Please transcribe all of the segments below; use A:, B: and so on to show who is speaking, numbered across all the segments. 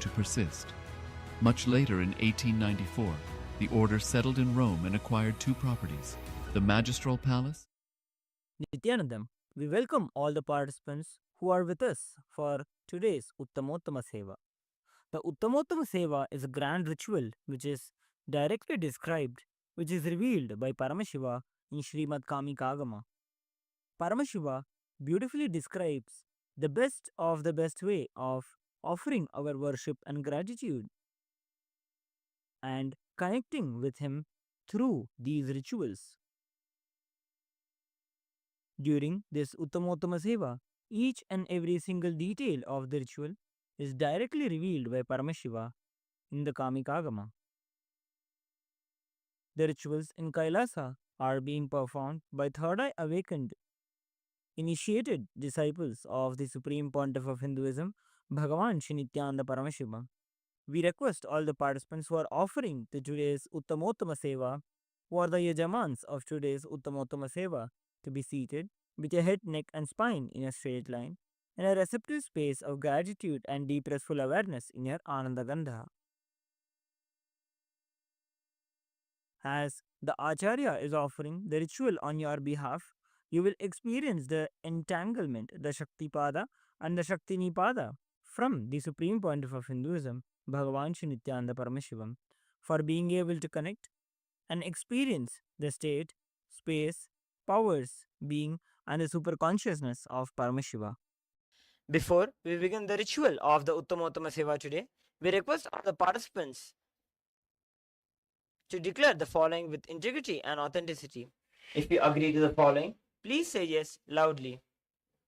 A: to persist. Much later in 1894, the order settled in Rome and acquired two properties, the Magistral Palace.
B: Nithyanandam, we welcome all the participants who are with us for today's Uttamottama Seva. The Uttamottama Seva is a grand ritual which is directly described, which is revealed by Paramashiva in Srimad Agama. Paramashiva beautifully describes the best of the best way of offering our worship and gratitude and connecting with him through these rituals. During this Uttamottama Seva, each and every single detail of the ritual is directly revealed by Paramashiva in the Agama. The rituals in KAILASA are being performed by third eye awakened, initiated disciples of the Supreme Pontiff of Hinduism, Bhagavan Shri Nithyananda Paramashiva. We request all the participants who are offering to today's Uttamottama Seva, who are the Yajamans of today's Uttamottama Seva, to be seated with your head, neck, and spine in a straight line, in a receptive space of gratitude and deep restful awareness in your Ananda Gandha. As the Acharya is offering the ritual on your behalf, you will experience the entanglement, the Shaktipada and the Shaktinipada from the Supreme Pontiff of Hinduism, Bhagavan Shri Nithyananda Paramashivam, for being able to connect and experience the state, space, powers, being, and the super consciousness of Paramashiva. Before we begin the ritual of the Uttamottama Seva today, we request all the participants to declare the following with integrity and authenticity. If you agree to the following, please say yes loudly.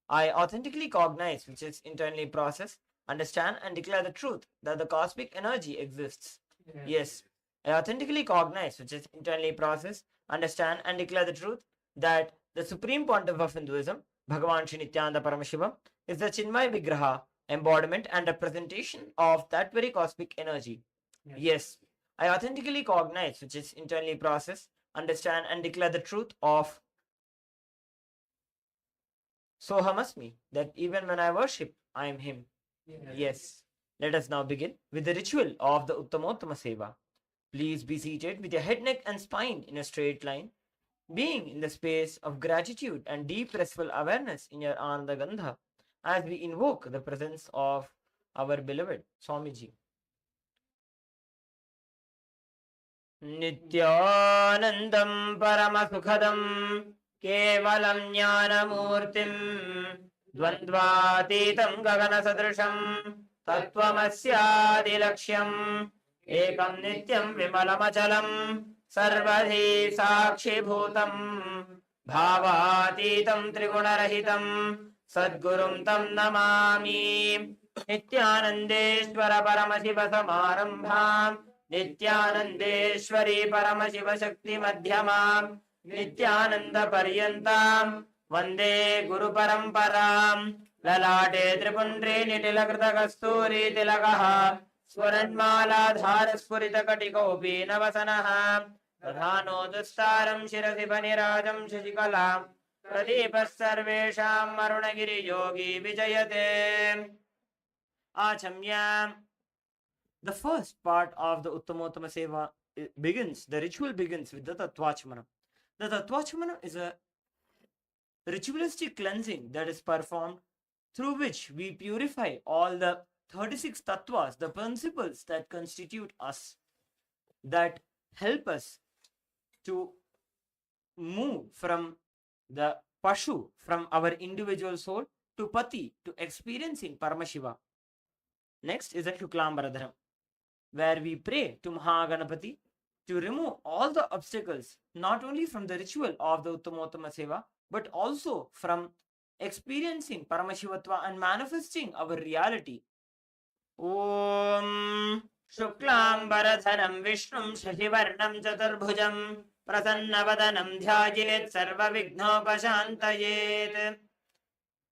B: I authentically cognize, which is internally process, understand and declare the truth that the cosmic energy exists. Yes. I authentically cognize, which is internally process, understand and declare the truth that the Supreme Pontiff of Hinduism, Bhagavan Shri Nithyananda Paramashiva, is the Chinmay Vigraha, embodiment and representation of that very cosmic energy. Yes. I authentically cognize, which is internally process, understand and declare the truth of Sohamasmi, that even when I worship, I am him. Yes. Let us now begin with the ritual of the Uttamottama Seva. Please be seated with your head, neck and spine in a straight line, being in the space of gratitude and deep restful awareness in your Ananda Gandha, as we invoke the presence of our beloved Swamiji. Nithyanandam Paramasukhadam Kevalam Jnanamurtim Dvandvatitam Gaganasadrisham Tattvamasyaadilaksham Ekam Nityam Vimalamachalam Sarvadhi Sakshi Bhutam Bhavatitam Trigunarahitam Sadgurum Tam Namami Nithyanandeshwara Paramashiva Samarambham Nithyanandeshwari Paramashiva Shakti Madhyamam Nithyananda Paryantam Vande Guru Paramparam Lalate Tripundri Nitilakrita Kasturi Tilakaha Swaranmala Dharaspurita Katikopi Navasanaha Pradhano Dustaram Shirasi Panirajam Shashikalam Pradipas Sarvesham Marunagiri Yogi Vijayate Achamyam. The first part of the Uttamottama Seva begins, the ritual begins with the Tattvachmana. The Tattvachmana is a ritualistic cleansing that is performed through which we purify all the 36 tattvas, the principles that constitute us, that help us to move from the Pashu, from our individual soul, to Pati, to experiencing Paramashiva. Next is a Shuklambaradharam, where we pray to Mahaganapati to remove all the obstacles, not only from the ritual of the Uttamottama Seva, but also from experiencing Paramashivatva and manifesting our reality. Om Shuklambaradharam Vishnum Shashivarnam Chaturbhujam Prasannavadanam Dhyayet Sarva Vignopashantayet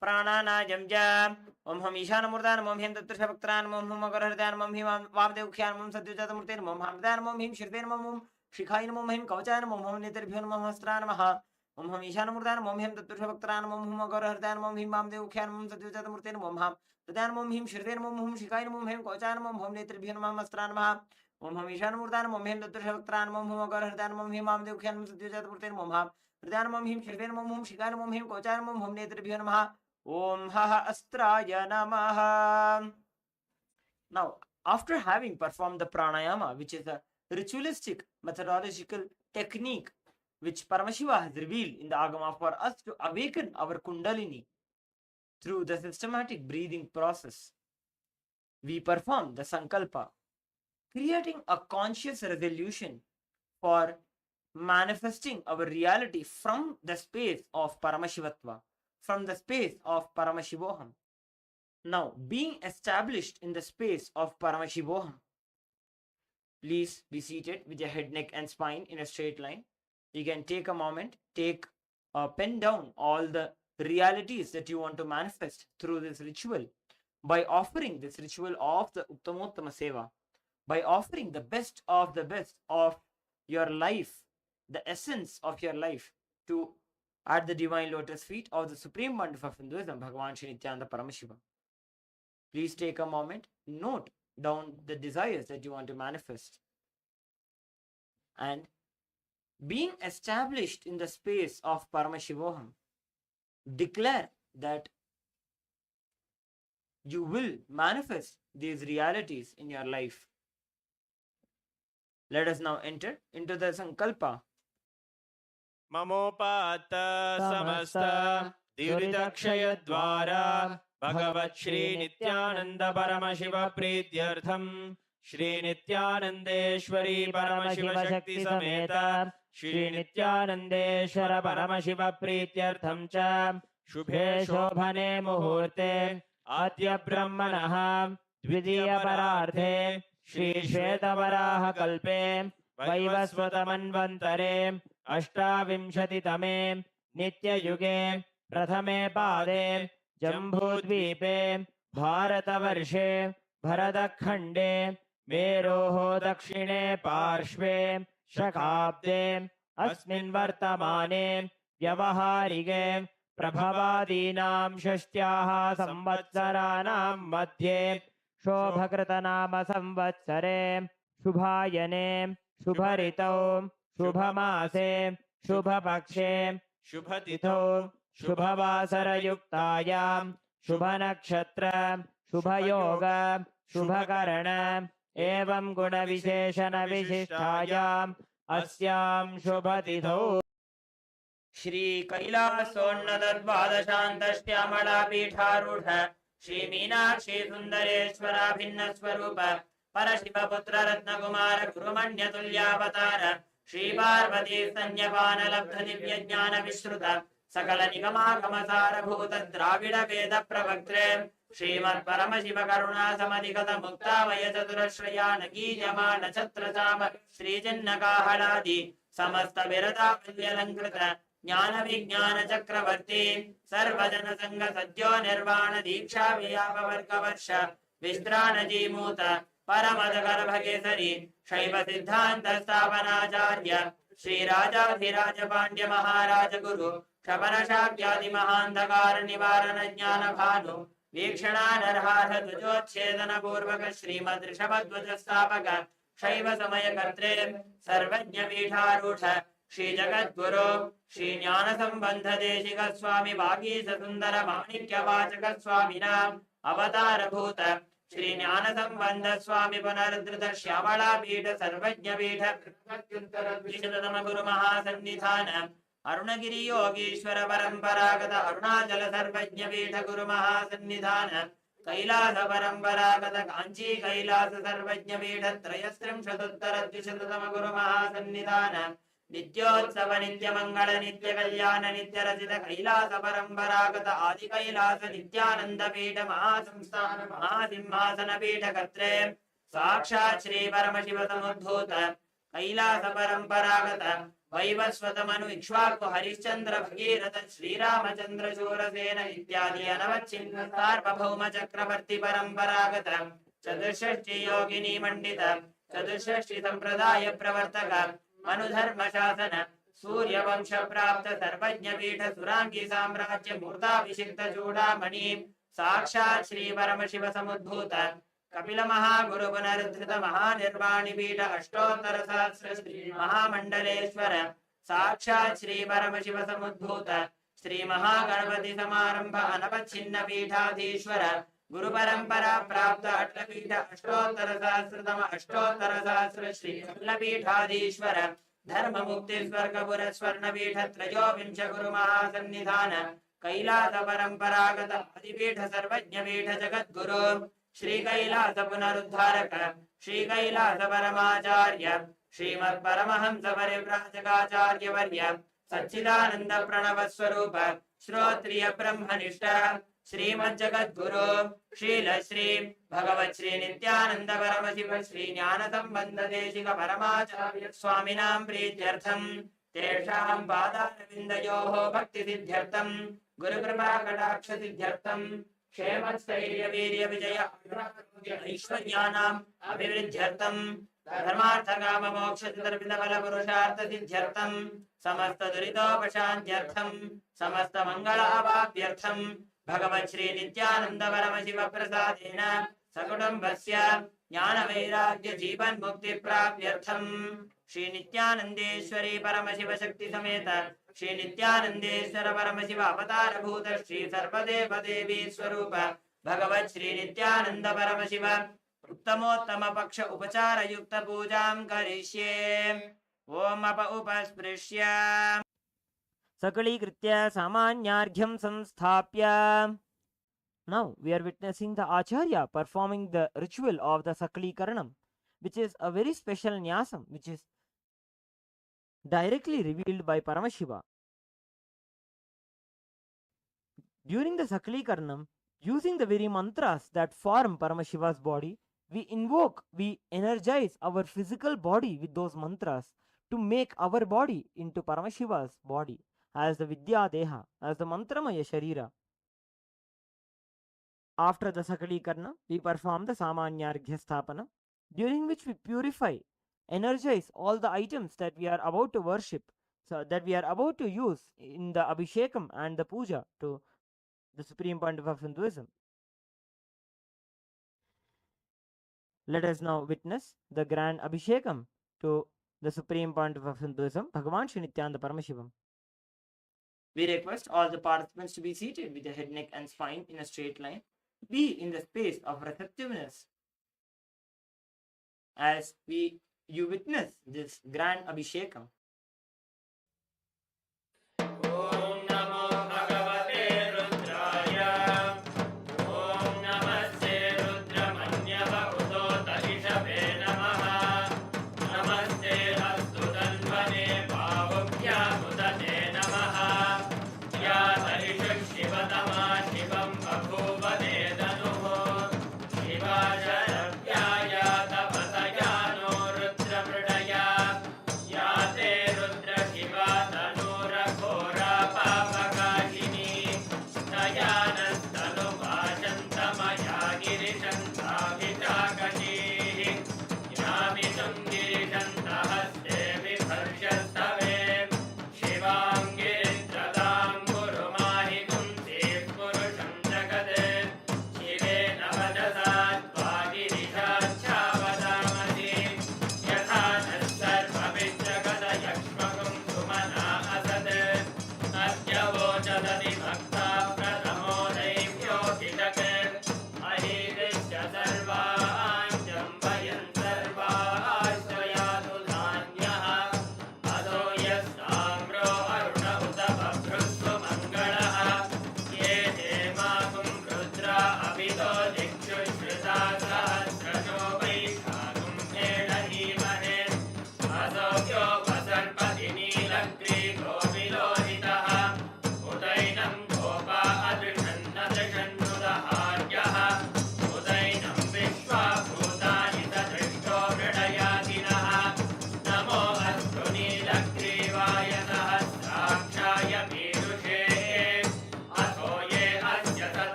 B: Prananayam Ja Om Ham Ishanamurtanam Om Him Tattrashabhaktanam Om Hum Makarahritanam Om Him Vamdevukhyanam Om Satyajatamutirtam Om Hamritanam Om Him Shritanam Om Shikhayanam Om Him Kavachayanam Om Him Nitirbhyonam Om Hastranamaha ओम हम ईशानमूर्तान ओम हम तत्पुरुषभक्तान ओम हम अगौरहृतान ओम him Vamdev उख्यान ओम सत्योजातमूर्तेन ओम हम तदान ओम him श्रुतेन ओम हम शिखायन ओम हम कोचान ओम हम नेत्रेभ्यो नमः अस्त्रान नमः ओम हम ईशानमूर्तान ओम हम तत्पुरुषभक्तान ओम हम अगौरहृतान ओम हिम वामदेव उख्यान ओम सत्योजातमूर्तेन ओम हम तदान ओम हिम श्रुतेन ओम हम शिखायन ओम हम कोचान ओम हम नेत्रेभ्यो नमः ओम हः अस्त्राय नमः. Now, after having performed the pranayama, which is a ritualistic methodological technique which Paramashiva has revealed in the Agama for us to awaken our Kundalini through the systematic breathing process, we perform the Sankalpa, creating a conscious resolution for manifesting our reality from the space of Paramashivatva, from the space of Paramashivoham. Now, being established in the space of Paramashivoham, please be seated with your head, neck, and spine in a straight line. You can take a moment, pen down all the realities that you want to manifest through this ritual by offering this ritual of the Uttamottama Seva, by offering the best of your life, the essence of your life, to at the divine lotus feet of the Supreme Pontiff of Hinduism, Bhagavan Shri Nithyananda Paramashiva. Please take a moment, note down the desires that you want to manifest. And being established in the space of Paramashivoham, declare that you will manifest these realities in your life. Let us now enter into the Sankalpa.
C: Mamopata samasta divritakshayadvara Bhagavat Shri Nithyananda Paramashiva Prityartham Shri Nithyanandeshwari Paramashiva Shakti Sameta Shri Nithyanandeshwara Paramashiva Prityartham Cha Shubhe Shobhane Muhurte Adya Brahmanaha Dvidiya Pararthe Shri Shvetavaraha Kalpe Vaivasvatamanvantare Ashtavimshatitame Nitya Yuge Prathame Pade जम्बूद्वीपे भारतवर्षे भरतखण्डे मेरोः दक्षिणे पार्श्वे शकाब्दे अस्मिन् वर्तमाने व्यवहारिके प्रभवादीनां षष्ट्याः संवत्सराणां मध्ये शोभकृतनाम संवत्सरे शुभायने शुभऋतौ शुभमासे शुभपक्षे शुभतिथौ शुभवासरयुक्तायां शुभनक्षत्र शुभयोग शुभकरण एवं गुणविशेषणविशिष्टायाम् अस्यां शुभतिथौ
B: श्री कैलासोन्नतद्वादशान्तश्यामलापीठारूढ श्री मीनाक्षी सुन्दरेश्वराभिन्न स्वरूप परशिवपुत्र रत्नकुमार गुरुमण्यतुल्यावतार श्री पार्वती स्तन्यपान लब्ध दिव्य ज्ञान विश्रुत सकल निगमागमसारभूत द्राविड वेद प्रवक्त्रे श्रीमत् परमशिव करुणा समधिगत मुक्तामय चतुरश्रयानगीयमान छत्रसाम श्रीजिन्नकाहलादि समस्त विरतावल्यलङ्कृत ज्ञान विज्ञान चक्रवर्ती सर्वजन संग सद्यो निर्वाण दीक्षा व्यापवर्ग वर्ष विश्राण जीमूत परमदगर्भकेसरी शैव सिद्धान्त स्थापनाचार्य श्री राजाधिराज पांड्य महाराज गुरु क्षपन शाक्यादि महांधकार निवारण ज्ञान भानु वीक्षणानर्हार्ह ध्वजोच्छेदन पूर्वक श्रीमद् ऋषभध्वज स्थापक शैव समय कर्त्रे सर्वज्ञ पीठारूढ़ श्री जगद्गुरु श्री ज्ञान संबंध देशिक स्वामी वागीश सुंदर माणिक्य वाचक स्वामिनां अवतार भूत श्री ज्ञान संबंध स्वामी पुनरुद्धृत श्यामला पीठ सर्वज्ञ पीठ विशुद्धतम गुरु महासन्निधान अरुणगिरि योगीश्वर परंपरागत अरुणाचल सर्वज्ञ पीठ गुरु महासन्निधान कैलास परंपरागत कांची कैलास सर्वज्ञ पीठ त्रयस्त्रिंशदुत्तर द्विशततम गुरु महासन्निधान नित्योत्सव नित्य मंगल नित्य कल्याण नित्य रचित कैलास परंपरागत आदि कैलास नित्यानंद पीठ महासंस्थान महासिंहासन पीठ कर्त्रे साक्षात् श्री परमशिव समुद्भूत कैलास परंपरागत वैवस्वत मनु इक्ष्वाकु हरिश्चंद्र भगीरथ श्रीरामचंद्र शूरसेन इत्यादि अनवच्छिन्न सार्वभौम चक्रवर्ती परंपरागत चतुष्षष्टि योगिनी मंडित चतुष्षष्टि संप्रदाय प्रवर्तक मनुधर्म शासन सूर्यवंश प्राप्त सर्वज्ञ पीठ सुरांगी साम्राज्य मूर्ताभिषिक्त चूड़ामणि साक्षात् श्री परम शिव समुद्भूत कपिल महागुरु पुनरुद्धृत महानिर्वाणि पीठ अष्टोत्तर सहस्र श्री महामंडलेश्वर साक्षात् श्री परम शिव समुद्भूत श्री महागणपति समारंभ अनवच्छिन्न पीठाधीश्वर गुरु परंपरा प्राप्त अट्लपीठ अष्टोत्तर सहस्र श्री पीठाधीश्वर धर्म मुक्ति स्वर्गपुर स्वर्णपीठ त्रयोविंश गुरु महासन्निधान कैलास परंपरागत आदिपीठ सर्वज्ञ पीठ जगद्गुरु श्री कैलास पुनरुद्धारक श्री कैलास परमाचार्य श्रीमत् परमहंस परिव्राजकाचार्य वर्य सच्चिदानंद प्रणव स्वरूप श्रोत्रिय ब्रह्मनिष्ठ श्रीमज्जगद्गुरु श्रील श्री भगवत् श्री नित्यानंद परम शिव श्री ज्ञान संबंध देशिक परमाचार्य स्वामिनां प्रीत्यर्थम तेषां पादारविन्दयोः भक्ति सिद्ध्यर्थम गुरु कृपा कटाक्ष सिद्ध्यर्थम क्षेम स्थैर्य वीर्य विजय ऐश्वर्याणाम् अभिवृद्ध्यर्थम धर्मार्थ काम मोक्ष चतुर्विध फल पुरुषार्थ सिद्ध्यर्थम समस्त दुरितोपशान्त्यर्थम समस्त मंगल अवाप्यर्थम भगवत् श्री नित्यानंद परम शिव प्रसादेन सकुटुम्बस्य ज्ञान वैराग्य जीवन मुक्ति प्राप्त्यर्थम श्री नित्यानंदेश्वरी परम शिव शक्ति समेत श्री नित्यानंदेश्वर परम शिव अवतार भूत श्री सर्वदेव देवी स्वरूप भगवत् श्री नित्यानंद परम शिव उत्तमोत्तम पक्ष उपचार युक्त पूजां करिष्ये ओम अप उपस्पृश्य
C: सकलीकृत्य सामान्यार्घ्यं संस्थाप्य. Now we are witnessing the Acharya performing the ritual of the Sakalikaranam, which is a very special nyasam, which is directly revealed by Paramashiva. During the Sakalikaranam, using the very mantras that form Paramashiva's body, we invoke, we energize our physical body with those mantras to make our body into Paramashiva's body as the Vidya Deha, as the Mantramaya Sharira. After the Sakalikarna, we perform the Samanyarghya Sthapana, during which we purify, energize all the items that we are about to worship, so that we are about to use in the Abhishekam and the Puja to the Supreme Pontiff of Hinduism. Let us now witness the grand Abhishekam to the Supreme Pontiff of Hinduism, Bhagavan Shri Nithyananda Paramashivam.
B: We request all the participants to be seated with the head, neck and spine in a straight line. Be in the space of receptiveness as you witness this grand Abhishekam.
D: Yate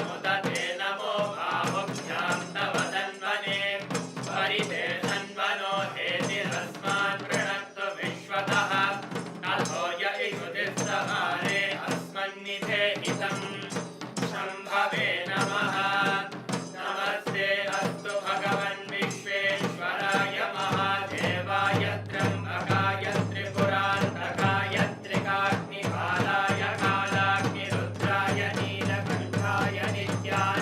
B: मुद ते नमो भावुभ्यां तव तन्वने परिते तन्वनो हेतिरस्मान् वृणक्तु विश्वतः अथो य इषुतिस्तवारे अस्मन्निधे हितम् शम्भवे नमः नमस्ते अस्तु भगवन् विश्वेश्वराय महादेवाय त्र्यम्बकाय त्रिपुरान्तकाय त्रिकाग्निकालाय कालाग्निरुद्राय नीलकण्ठाय नित्याय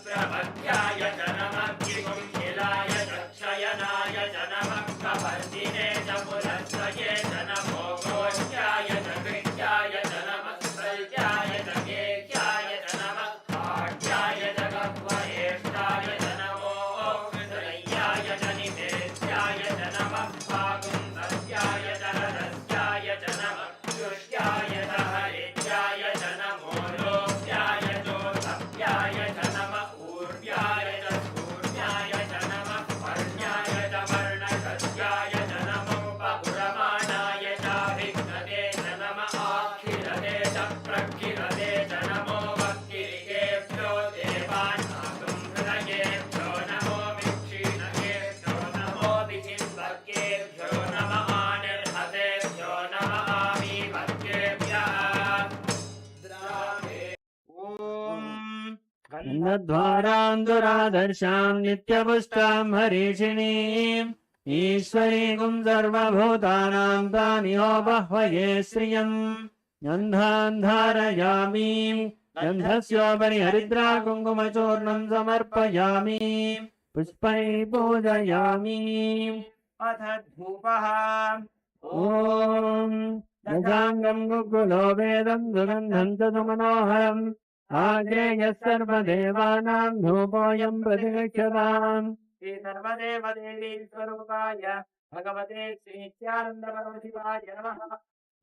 B: प्रमध्याय च नमः किकुङ्किलाय च क्षयनाय च नमः कपर्दिने च पुरस्तये च नमो घोष्याय च कृत्याय च नमः प्रत्याय च गेह्याय च नमः काट्याय च गह्वरेष्ठाय च नमो हृदयाय च निवेद्याय च नमः फागुन्दस्याय च रदस्याय च नमः दुष्याय च हरिद्याय च नमो लोभ्याय चोत्थप्याय च नमः ऊर्व्याय च सूर्याय च नमः वर्ण्याय च वर्णकस्याय च नमो बहुरमाणाय चाभिघ्नते च नमः आखिरते च प्रखिरते च नमो वक्किरिकेभ्यो देवानागं हृदयेभ्यो नमो विक्षीणकेभ्यो नमो विचिन्वर्गेभ्यो नमः निर्हतेभ्यो नमः आमीवर्गेभ्यः
C: गन्धद्वारान्दुरादर्शां नित्यपुष्टां हरीषिणीम् ईश्वरीं सर्वभूतानां तानिहो बह्वये श्रियम् गन्धान् धारयामि गन्धस्योपरि हरिद्रा कुङ्कुमचूर्णं समर्पयामि पुष्पैः पूजयामि
B: अथ धूपः
C: ॐ दशाङ्गं गुग्गुलो वेदं सुगन्धं च सुमनोहरम् आग्नेयः सर्वदेवानां धूपोऽयं प्रतिगच्छताम्
B: श्री सर्वदेव देवी स्वरूपाय भगवते श्री नित्यानंद परमशिवाय नमः।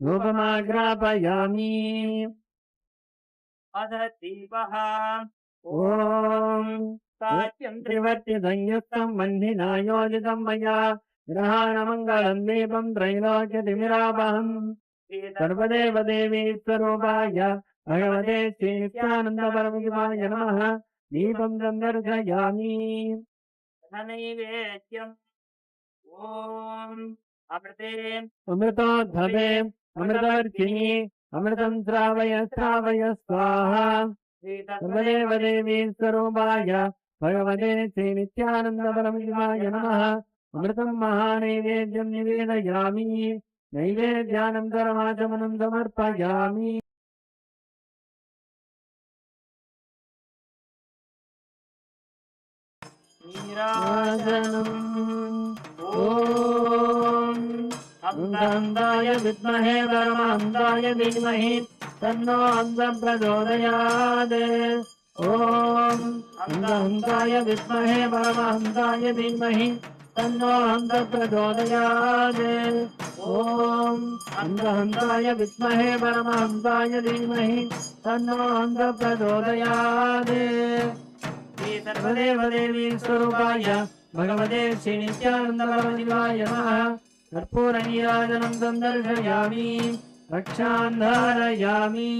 C: धूपमाग्रापयामि
B: अथ दीपः
C: ॐ
B: सात्यं
C: त्रिवर्तिसंयुक्तं वह्निना योजितं मया ग्रहाणमङ्गलं दीपं त्रैलोक्यतिमिरापहम्
B: श्री
C: सर्वदेव देवी स्वरूपाय भगवते श्री नित्यानंद परमशिवाय नमः दीपं सन्दर्शयामि
B: नैवेद्यम् ॐ अमृते
C: अमृतोद्भवे अमृतवर्धिनि अमृतं श्रावय श्रावय स्वाहा
B: श्री
C: सर्वदेव देवी स्वरूपाय भगवते श्री नित्यानंद परमशिवाय नमः अमृतं महानैवेद्यं निवेदयामि नैवेद्यानन्तरमाचमनं समर्पयामि अन्धाय विद्महे परमान्धाय धीमहि तन्नो अन्धः प्रचोदयात् ॐ अन्धाय विद्महे परमान्धाय धीमहि तन्नो अन्धः प्रचोदयात् ॐ अन्धाय विद्महे परमान्धाय धीमहि तन्नो अन्धः प्रचोदयात् श्री सर्वदेव देवी स्वरूपाय भगवते श्री नित्यानंद परमशिवाय नमः कर्पूरनीराजनं सन्दर्शयामि रक्षां धारयामि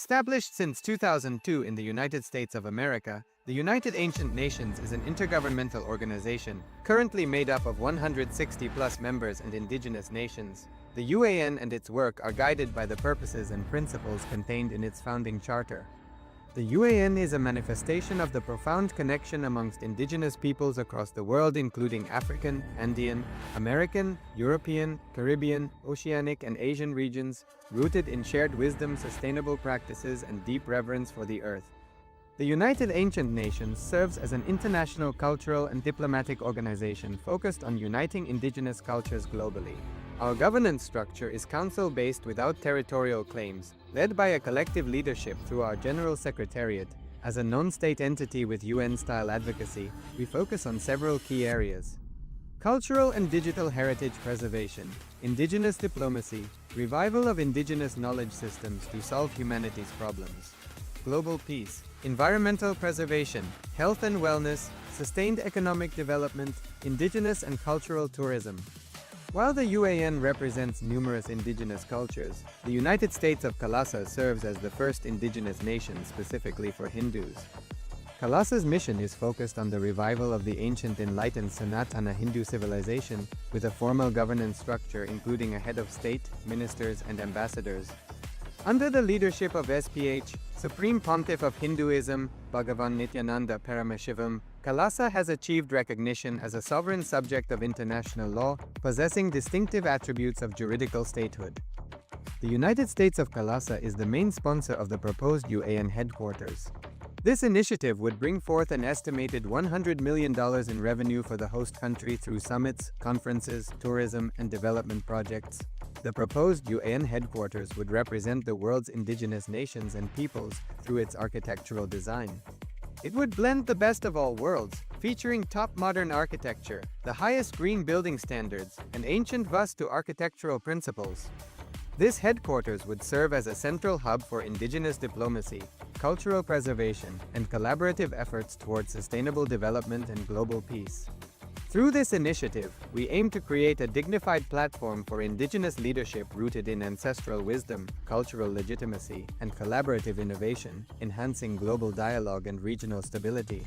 D: Established since 2002 in the United States of America, the United Ancient Nations is an intergovernmental organization, currently made up of 160+ members and indigenous nations. The UAN and its work are guided by the purposes and principles contained in its founding charter. The UAN is a manifestation of the profound connection amongst indigenous peoples across the world, including African, Andean, American, European, Caribbean, Oceanic, and Asian regions, rooted in shared wisdom, sustainable practices, and deep reverence for the earth. The United Ancient Nations serves as an international cultural and diplomatic organization focused on uniting indigenous cultures globally. Our governance structure is council-based without territorial claims, led by a collective leadership through our General Secretariat. As a non-state entity with UN-style advocacy, we focus on several key areas: cultural and digital heritage preservation, indigenous diplomacy, revival of indigenous knowledge systems to solve humanity's problems, global peace, environmental preservation, health and wellness, sustained economic development, indigenous and cultural tourism. While the UAN represents numerous indigenous cultures, the United States of KAILASA serves as the first indigenous nation specifically for Hindus. KAILASA's mission is focused on the revival of the ancient enlightened Sanatana Hindu civilization with a formal governance structure including a head of state, ministers, and ambassadors. Under the leadership of SPH, Supreme Pontiff of Hinduism, Bhagavan Nithyananda Paramashivam, KAILASA has achieved recognition as a sovereign subject of international law, possessing distinctive attributes of juridical statehood. The United States of KAILASA is the main sponsor of the proposed UAN headquarters. This initiative would bring forth an estimated $100 million in revenue for the host country through summits, conferences, tourism, and development projects. The proposed UAN headquarters would represent the world's indigenous nations and peoples through its architectural design. It would blend the best of all worlds, featuring top modern architecture, the highest green building standards, and ancient Vastu architectural principles. This headquarters would serve as a central hub for indigenous diplomacy, cultural preservation, and collaborative efforts towards sustainable development and global peace. Through this initiative, we aim to create a dignified platform for indigenous leadership rooted in ancestral wisdom, cultural legitimacy, and collaborative innovation, enhancing global dialogue and regional stability.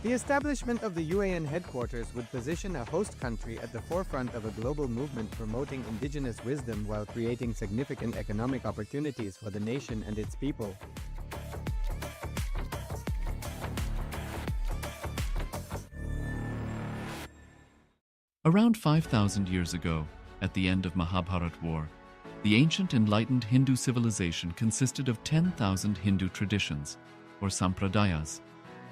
D: The establishment of the UAN headquarters would position a host country at the forefront of a global movement promoting indigenous wisdom while creating significant economic opportunities for the nation and its people.
A: Around 5,000 years ago, at the end of Mahabharat War, the ancient enlightened Hindu civilization consisted of 10,000 Hindu traditions, or sampradayas,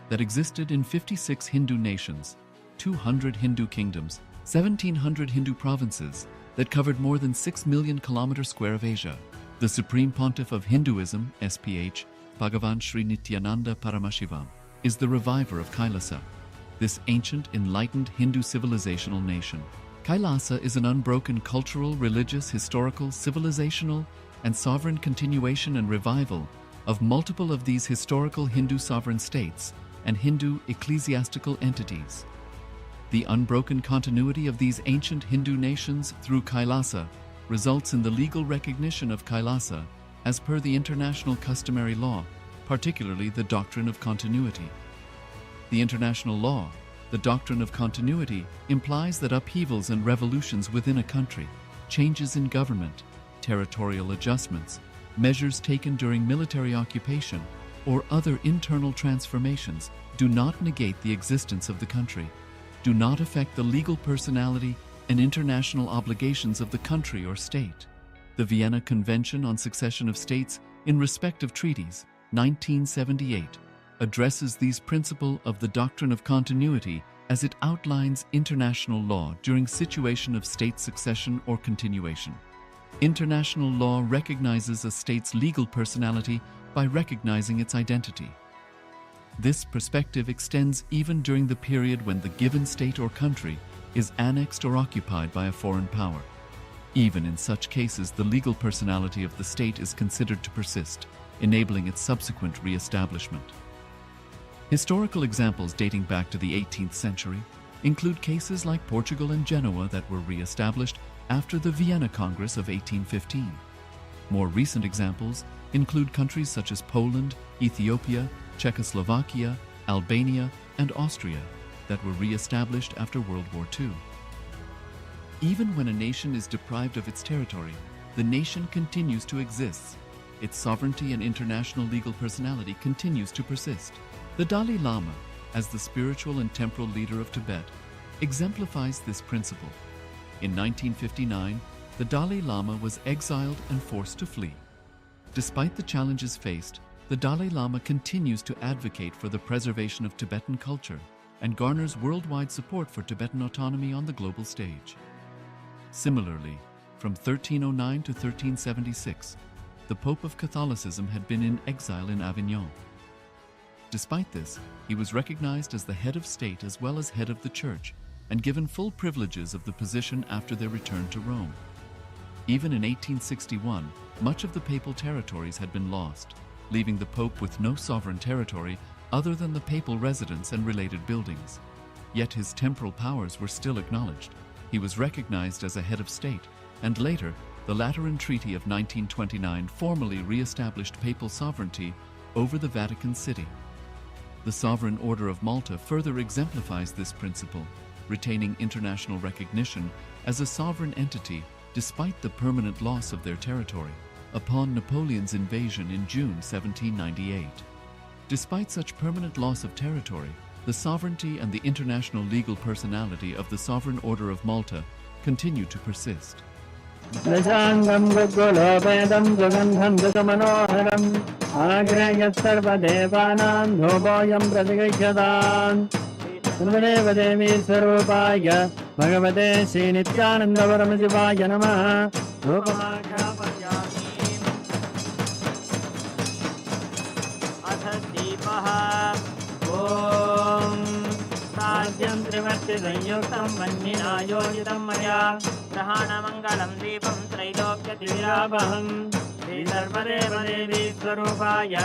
A: that existed in 56 Hindu nations, 200 Hindu kingdoms, 1,700 Hindu provinces that covered more than 6 million kilometers square of Asia. The Supreme Pontiff of Hinduism, SPH, Bhagavan Sri Nithyananda Paramashivam, is the reviver of KAILASA, this ancient, enlightened Hindu civilizational nation. KAILASA is an unbroken cultural, religious, historical, civilizational, and sovereign continuation and revival of multiple of these historical Hindu sovereign states and Hindu ecclesiastical entities. The unbroken continuity of these ancient Hindu nations through KAILASA results in the legal recognition of KAILASA as per the international customary law, particularly the doctrine of continuity. The international law, the doctrine of continuity, implies that upheavals and revolutions within a country, changes in government, territorial adjustments, measures taken during military occupation, or other internal transformations do not negate the existence of the country, do not affect the legal personality and international obligations of the country or state. The Vienna Convention on Succession of States in Respect of Treaties, 1978, addresses these principles of the doctrine of continuity as it outlines international law during situation of state succession or continuation. International law recognizes a state's legal personality by recognizing its identity. This perspective extends even during the period when the given state or country is annexed or occupied by a foreign power. Even in such cases, the legal personality of the state is considered to persist, enabling its subsequent re-establishment. Historical examples dating back to the 18th century include cases like Portugal and Genoa that were re-established after the Vienna Congress of 1815. More recent examples include countries such as Poland, Ethiopia, Czechoslovakia, Albania, and Austria that were re-established after World War II. Even when a nation is deprived of its territory, the nation continues to exist. Its sovereignty and international legal personality continues to persist. The Dalai Lama, as the spiritual and temporal leader of Tibet, exemplifies this principle. In 1959, the Dalai Lama was exiled and forced to flee. Despite the challenges faced, the Dalai Lama continues to advocate for the preservation of Tibetan culture and garners worldwide support for Tibetan autonomy on the global stage. Similarly, from 1309 to 1376, the Pope of Catholicism had been in exile in Avignon. Despite this, he was recognized as the head of state as well as head of the church and given full privileges of the position after their return to Rome. Even in 1861, much of the papal territories had been lost, leaving the Pope with no sovereign territory other than the papal residence and related buildings. Yet his temporal powers were still acknowledged. He was recognized as a head of state, and later, the Lateran Treaty of 1929 formally re-established papal sovereignty over the Vatican City. The Sovereign Order of Malta further exemplifies this principle, retaining international recognition as a sovereign entity despite the permanent loss of their territory upon Napoleon's invasion in June 1798. Despite such permanent loss of territory, the sovereignty and the international legal personality of the Sovereign Order of Malta continue to persist.
B: दशाङ्गं गुग्गुलोपेदं सुगन्धं सुमनोहरम् आग्नेयः सर्वदेवानां धूपोऽयं प्रतिगृह्यताम् सर्वदेव देवी स्वरूपाय भगवते श्रीनित्यानन्दपरमशिवाय नमः धूपमाघ्रापयामि अथ दीपः ॐ साध्यं त्रिवर्तिसंयुक्तं वह्निना योजितं मया ग्रहाणमङ्गलं दीपं त्रैलोक्यतिरावहं श्रीसर्वदेवदेवी स्वरूपाय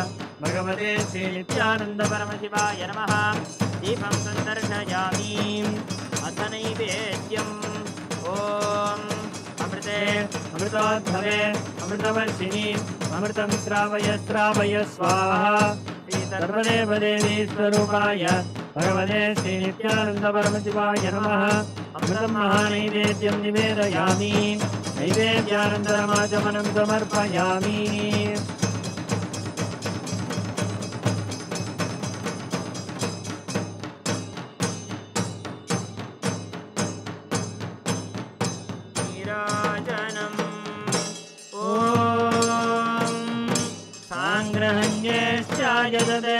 B: भगवते श्रीनित्यानन्दपरमशिवाय नमः दीपं सन्दर्शयामि अथ नैवेद्यम् ॐ अमृते अमृतोद्भवे अमृतवर्षिणि अमृतं श्रावय श्रावय स्वाहा श्रीसर्वदेवदेवी स्वरूपाय भगवते श्रीनित्यानन्दपरमशिवाय नमः अमृतं महानैवेद्यं निवेदयामि नैवेद्यानन्तरमाचमनं समर्पयामि नीराजनम् ॐ साङ्ग्रहण्येश्चायदते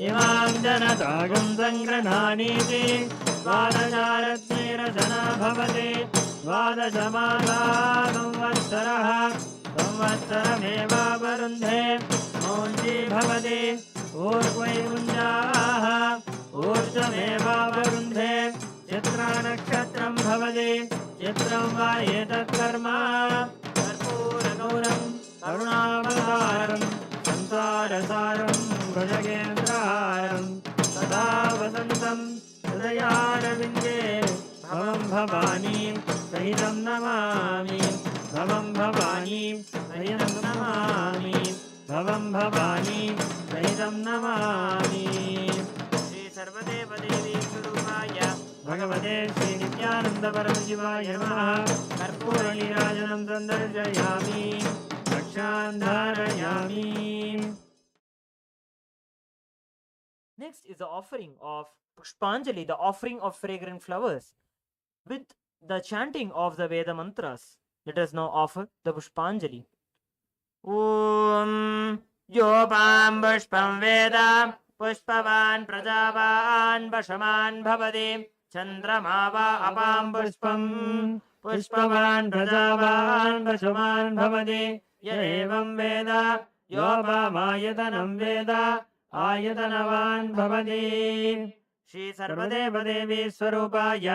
B: इमां जनतागं सङ्ग्रहाणीति द्वादशारत्नेरसना भवति द्वादशमासा संवत्सरः संवत्सरमेवावरुन्धे मौञ्जी भवति ऊर्ध्वैमुञ्जाः ऊर्ध्वमेवावरुन्धे चित्रानक्षत्रं भवति चित्रं वा एतत्कर्म कर्पूरगौरं करुणावतारं संसारसारं भुजगेन्द्रहारं सदा वसन्तं हृदयारविन्दे भवं भवानी सहितं नमामि भवं भवानी सहितं नमामि भवं भवानी सहितं नमामि श्री सर्वदेवदेवी स्वरूपाय भगवते श्रीनित्यानन्दपरमशिवाय नमः कर्पूरनीराजनं सन्दर्शयामि रक्षां धारयामि.
C: Next is the offering of Pushpanjali, the offering of fragrant flowers, with the chanting of the Veda mantras. Let us now offer the Pushpanjali. Om Yopam Pushpam Veda Pushpavan Prajavan Vashaman Bhavati Chandrama va Apam Pushpam Pushpavan Prajavan Vashaman Bhavati Ya evam Veda Yopam Ayatanam Veda आयतनवान् भवति श्री सर्वदेवदेवी स्वरूपाय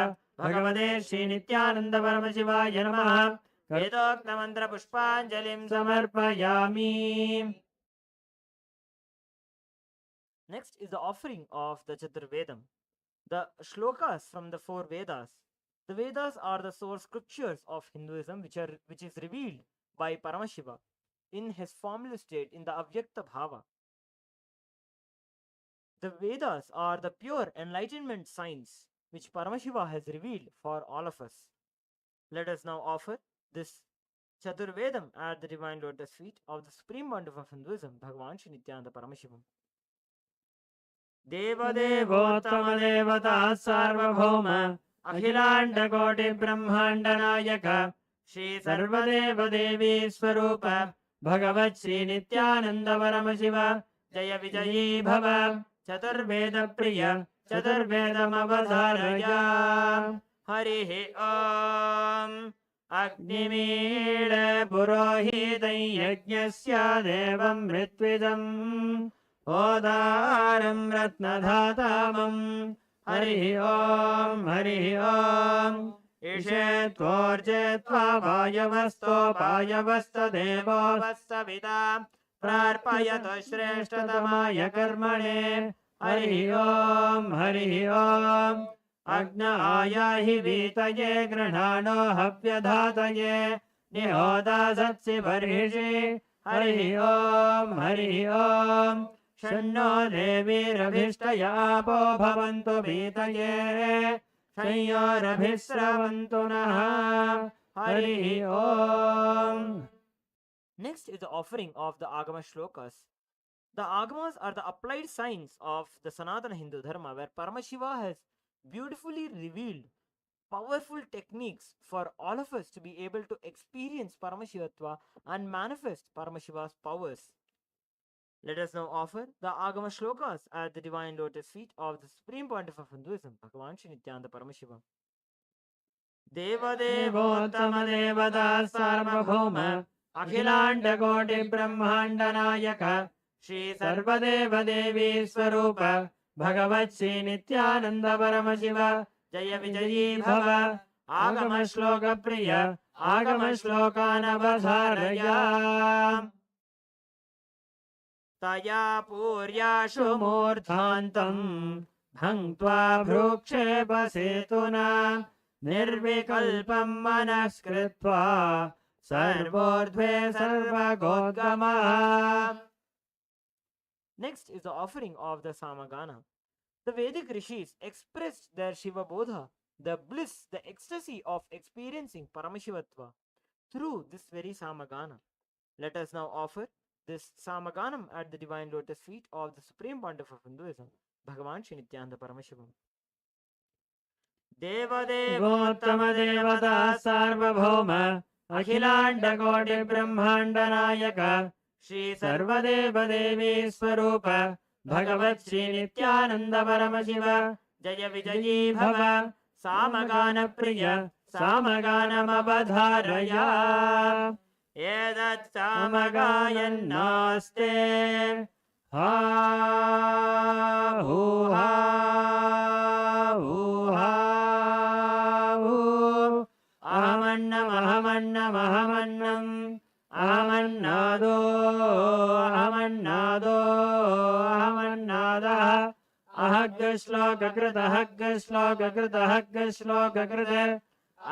C: भगवते श्रीनित्यानन्दपरमशिवाय नमः वेदोक्तमन्त्रपुष्पाञ्जलिं समर्पयामि. Next is the offering of the Chaturvedam, the shlokas from the four Vedas. The Vedas are the source scriptures of Hinduism which is revealed by Paramashiva. in his formless state in the Avyakta Bhava. The Vedas are the pure enlightenment signs which Paramashiva has revealed for all of us. Let us now offer this Chaturvedam at the divine lotus feet of the Supreme Pontiff of Hinduism, Bhagavan Shri Nithyananda Paramashivam.
B: देवदेवोत्तम देवता सार्वभौम अखिलांड कोटि ब्रह्मांड नायक श्री सर्वदेव देवी स्वरूप भगवत् श्री नित्यानंद परम शिव जय विजयी भव चतुर्वेद प्रिय चतुर्वेदमवधारय हरिः ॐ अग्निमीळ पुरोहितं यज्ञस्य देवं ऋत्विजम् ओदारं रत्नधातामं हरिः ॐ ईशेत्वोर्जेत्वा वायवस्तोपायवस्तदेवो वस्तविता प्रार्पयतु श्रेष्ठतमाय कर्मणे हरिः ॐ अग्नायाहि वीतये गृह्णाणो हव्यधातये निहोदासत्सि बर्हिषि हरिः ॐ षण्णो देवीरभिष्टयापो भवन्तु भीतये संयोरभिस्रवन्तु नः हरिः ॐ.
C: Next is the offering of the Agama shlokas. The Agamas are the applied signs of the Sanatana Hindu Dharma, where Paramashiva has beautifully revealed powerful techniques for all of us to be able to experience Paramashivatva and manifest Paramashiva's powers. Let us now offer the Agama shlokas at the divine lotus feet of the Supreme Pontiff of Hinduism, Bhagavan Shri Nithyananda Paramashiva.
B: देवदेवोत्तम देवता सार्वभौम अखिलांड कोटि ब्रह्मांड नायक श्री सर्वदेव देवी स्वरूप भगवत् श्री नित्यानंद परम शिव जय विजयी भव आगम श्लोक प्रिय आगम श्लोकानवधारय तया पूर्याशु मूर्धान्तम् भङ्क्त्वा भ्रूक्षेपसेतुना निर्विकल्पं मनस्कृत्वा सर्वोर्ध्वे सर्वगोद्गमः.
C: Next is the offering of the Samagana. The Vedic rishis expressed their Shiva Bodha, the bliss, the ecstasy of experiencing Paramashivatva through this very Samagana. Let us now offer this Samaganam at the divine lotus feet of the Supreme Pontiff of Hinduism, Bhagavan Shri Nithyananda Paramashivam.
B: देवदेवोत्तम देवता सार्वभौम अखिलांड कोटि ब्रह्मांड नायक श्री सर्वदेव देवी स्वरूप भगवत् श्री नित्यानंद परम शिव जय विजयी भव सामगान प्रिय सामगानमवधारय एतत् सामगायन्नास्ते हा हूहा अहमन्नमहमन्नमहमन्नम् अहमन्नादः अहग्गश्लोककृत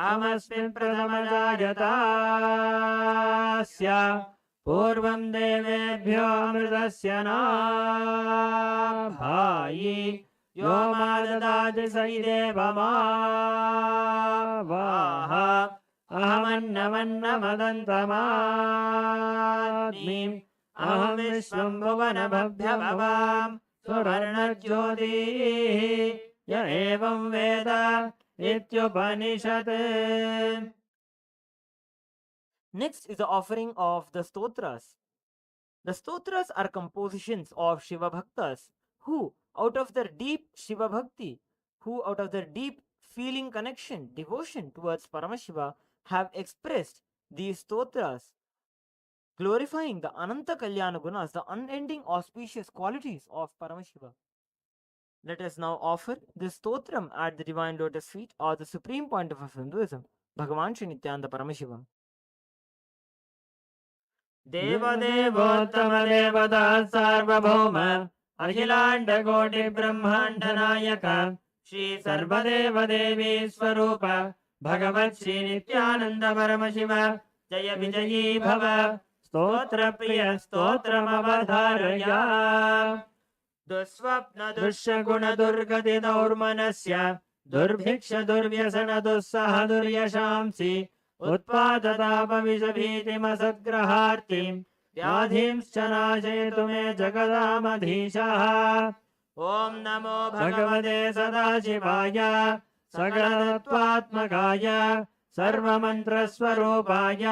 B: अहमस्मिन् प्रथमजायतास्य पूर्वं देवेभ्यो अमृतस्य नाभायि यो मा ददाति स देवमावाह अहमन्नमन्नमदन्तमात्मीम् अहं विश्वं भुवनभव्यभवां सुवर्णज्योतिः य एवं वेद इत्युपनिषत्.
C: Next is the offering of the Stotras. The Stotras are compositions of Shiva Bhaktas who, out of their deep Shiva Bhakti, who out of their deep feeling connection, devotion towards Paramashiva, have expressed these Stotras, glorifying the Ananta Kalyana Gunas, the unending auspicious qualities of Paramashiva. Let us now offer this Stotram at the divine lotus feet of the Supreme Pontiff of Hinduism, Bhagavan Shri Nithyananda Paramashivam.
B: देवदेवोत्तम देवता सार्वभौम अखिलांड कोटि ब्रह्मांड नायक श्री सर्वदेव देवी स्वरूप भगवत् श्री नित्यानंद परम शिव जय विजयी भव स्तोत्रप्रिय स्तोत्रमवधारय दुःस्वप्न दुष्यगुण दुर्गति दौर्मनस्य दुर्भिक्ष दुर्व्यसन दुस्सह दुर्यशांसि उत्पादतापविषभीतिमसद्ग्रहार्तिं व्याधिंश्च नाशयतु मे जगदामधीशः ॐ नमो भगवते सदाशिवाय सकलतत्त्वात्मकाय सर्वमन्त्रस्वरूपाय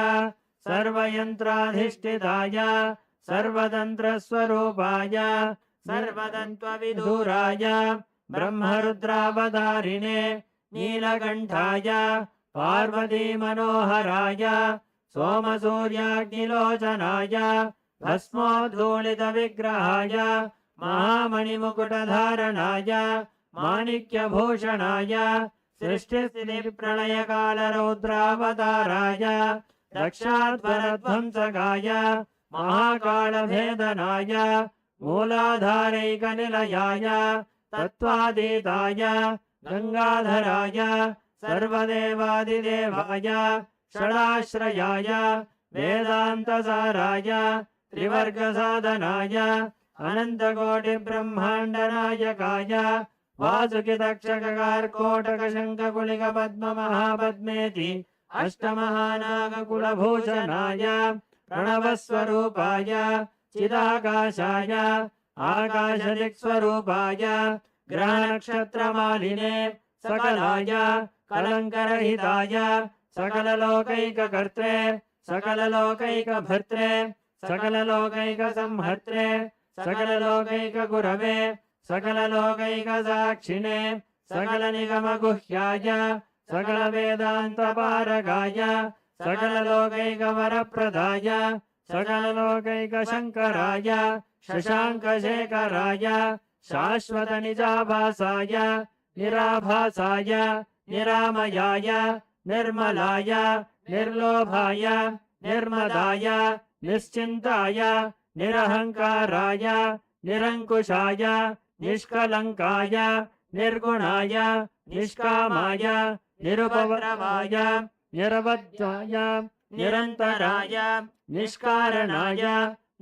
B: सर्वयन्त्राधिष्ठिताय सर्वतन्त्रस्वरूपाय सर्वतत्त्वविधुराय ब्रह्मरुद्रावतारिणे नीलकण्ठाय पार्वतीमनोहराय सोमसूर्याग्निलोचनाय भस्मोद्धूलितविग्रहाय महामणिमुकुटधारणाय माणिक्यभूषणाय सृष्टिस्थितिप्रलयकालरौद्रावताराय दक्षाध्वरध्वंसकाय महाकालभेदनाय मूलाधारैकनिलयाय तत्त्वातीताय गंगाधराय सर्वदेवादिदेवाय षडाश्रयाय वेदान्तसाराय त्रिवर्गसाधनाय अनन्तकोटिब्रह्माण्डनायकाय वासुकितक्षककार्कोटकशङ्खकुलिकपद्ममहापद्मेति अष्टमहानागकुलभूषणाय प्रणवस्वरूपाय चिदाकाशाय आकाशदिक्स्वरूपाय ग्रहनक्षत्रमालिने सकलाय कलङ्करहिताय सकललोकैककर्त्रे सकललोकैकभर्त्रे सकललोकैकसंहर्त्रे सकललोकैकगुरवे सकललोकैकसाक्षिणे सकलनिगमगुह्याय सकलवेदान्तपारगाय सकललोकैकवरप्रदाय सकललोकैकशङ्कराय शशाङ्कशेखराय शाश्वतनिजाभासाय निराभासाय निरामयाय निर्मलाय निर्लोभाय निर्मदाय निश्चिन्ताय निरहङ्काराय निरङ्कुशाय निष्कलङ्काय निर्गुणाय निष्कामाय निरुपद्रवाय निरवध्याय निरन्तराय निष्कारणाय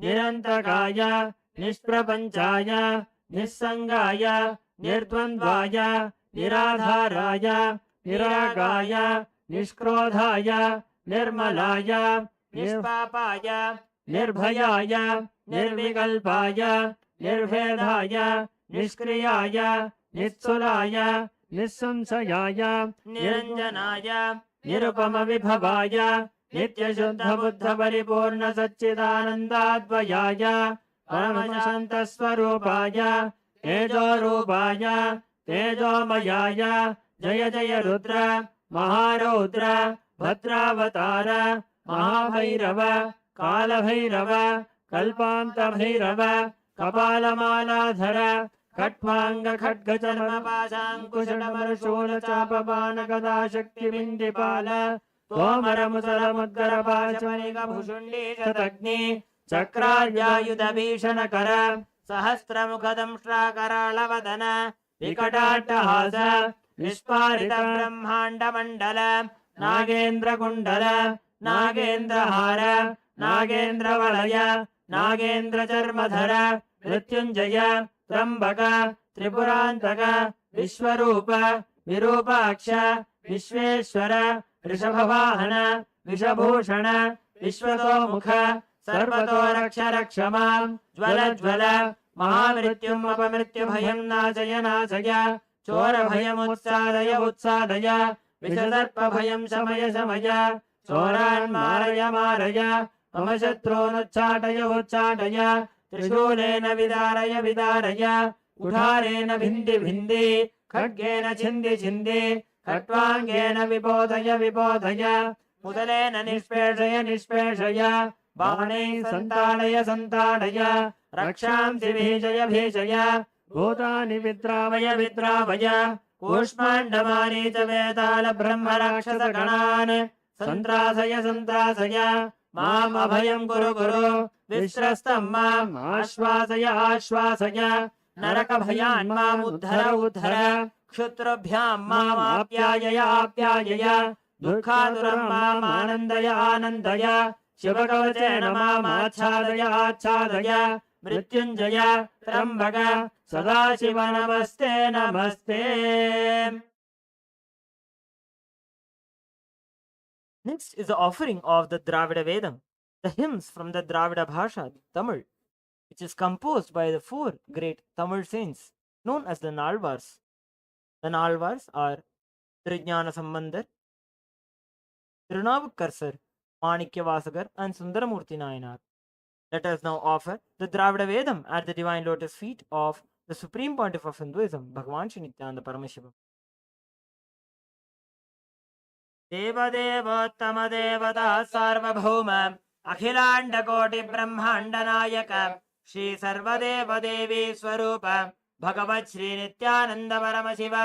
B: निरन्तकाय निष्प्रपञ्चाय निस्सङ्गाय निर्द्वन्द्वाय निराधाराय निरागाय निष्क्रोधाय निर्मलाय निष्पापाय निर्भयाय निर्विकल्पाय निर्भेदाय निष्क्रियाय निःसुलाय निःसंशयाय निरञ्जनाय निरुपमविभवाय नित्यशुद्धबुद्धपरिपूर्णसच्चिदानन्दाद्वयाय परमशान्तस्वरूपाय तेजोरूपाय तेजोमयाय जय जय रुद्र महारौद्र भद्रावतार महाभैरव कालभैरव कल्पान्तभैरव कपालमालाधर खट्वांग खड्गचर्मपाशाङ्कुशटमरुशूलचापबाणगदाशक्तिबिण्डिपाल तोमरमुसलमुद्गरपाशमनिकभुषुण्डीशतग्नि चक्रार्यायुधभीषणकर सहस्रमुखदंष्ट्राकराळवदन विकटाट्टहास विस्फारित ब्रह्माण्डमण्डल नागेन्द्रकुण्डल नागेन्द्रहार नागेन्द्रवलय नागेन्द्रचर्मधर मृत्युञ्जय त्र्यम्बक त्रिपुरान्तक विश्वरूप विरूपाक्ष विश्वेश्वर ऋषभवाहन विषभूषण विश्वतोमुख सर्वतो रक्ष रक्ष मां ज्वल ज्वल महामृत्युम् अपमृत्युभयं नाशय नाशय चोरभयमुत्सादय उत्सादय विषदर्पभयं शमय शमय चोरान् मारय मारय मम शत्रूनुच्चाटय उच्चाटय त्रिशूलेन विदारय विदारय कुठारेण भिन्धि भिन्धि खड्गेन छिन्दि छिन्दि खट्वाङ्गेन विबोधय विबोधय मुदलेन निष्पेषय निष्पेषय बाणैः सन्ताडय सन्ताडय रक्षांसि भीषय भीषय भूतानि विद्रावय विद्रावय कूष्माण्डमारीच वेताल ब्रह्मराक्षसगणान् सन्त्रासय सन्त्रासय माम् अभयं कुरु कुरु विश्रस्तं माम् आश्वासय आश्वासय नरकभयान् माम् उद्धर उद्धर क्षुत्रभ्यां माम् आप्यायय आप्यायय दुःखातुरं माम् आनन्दय आनन्दय शिवकवचेन मामाच्छादय आच्छादय मृत्युञ्जय त्र्यम्बक सदाशिव नमस्ते नमस्ते.
C: Next is the offering of the Dravida Vedam, the hymns from the Dravida Bhasha, Tamil, which is composed by the four great Tamil saints known as the Nalvars. The Nalvars are Trijnana Sambandar, Tirunavukarsar, Manikyavasagar, and Sundaramurti Nayanar. Let us now offer the Dravida Vedam at the divine lotus feet of the Supreme Pontiff of Hinduism, Bhagavan Shri Nithyananda Paramashiva.
B: देवदेवोत्तम देवता सार्वभौम अखिलांड कोटि ब्रह्मांड नायक श्री सर्वदेव देवी स्वरूप भगवत् श्री नित्यानंद परम शिव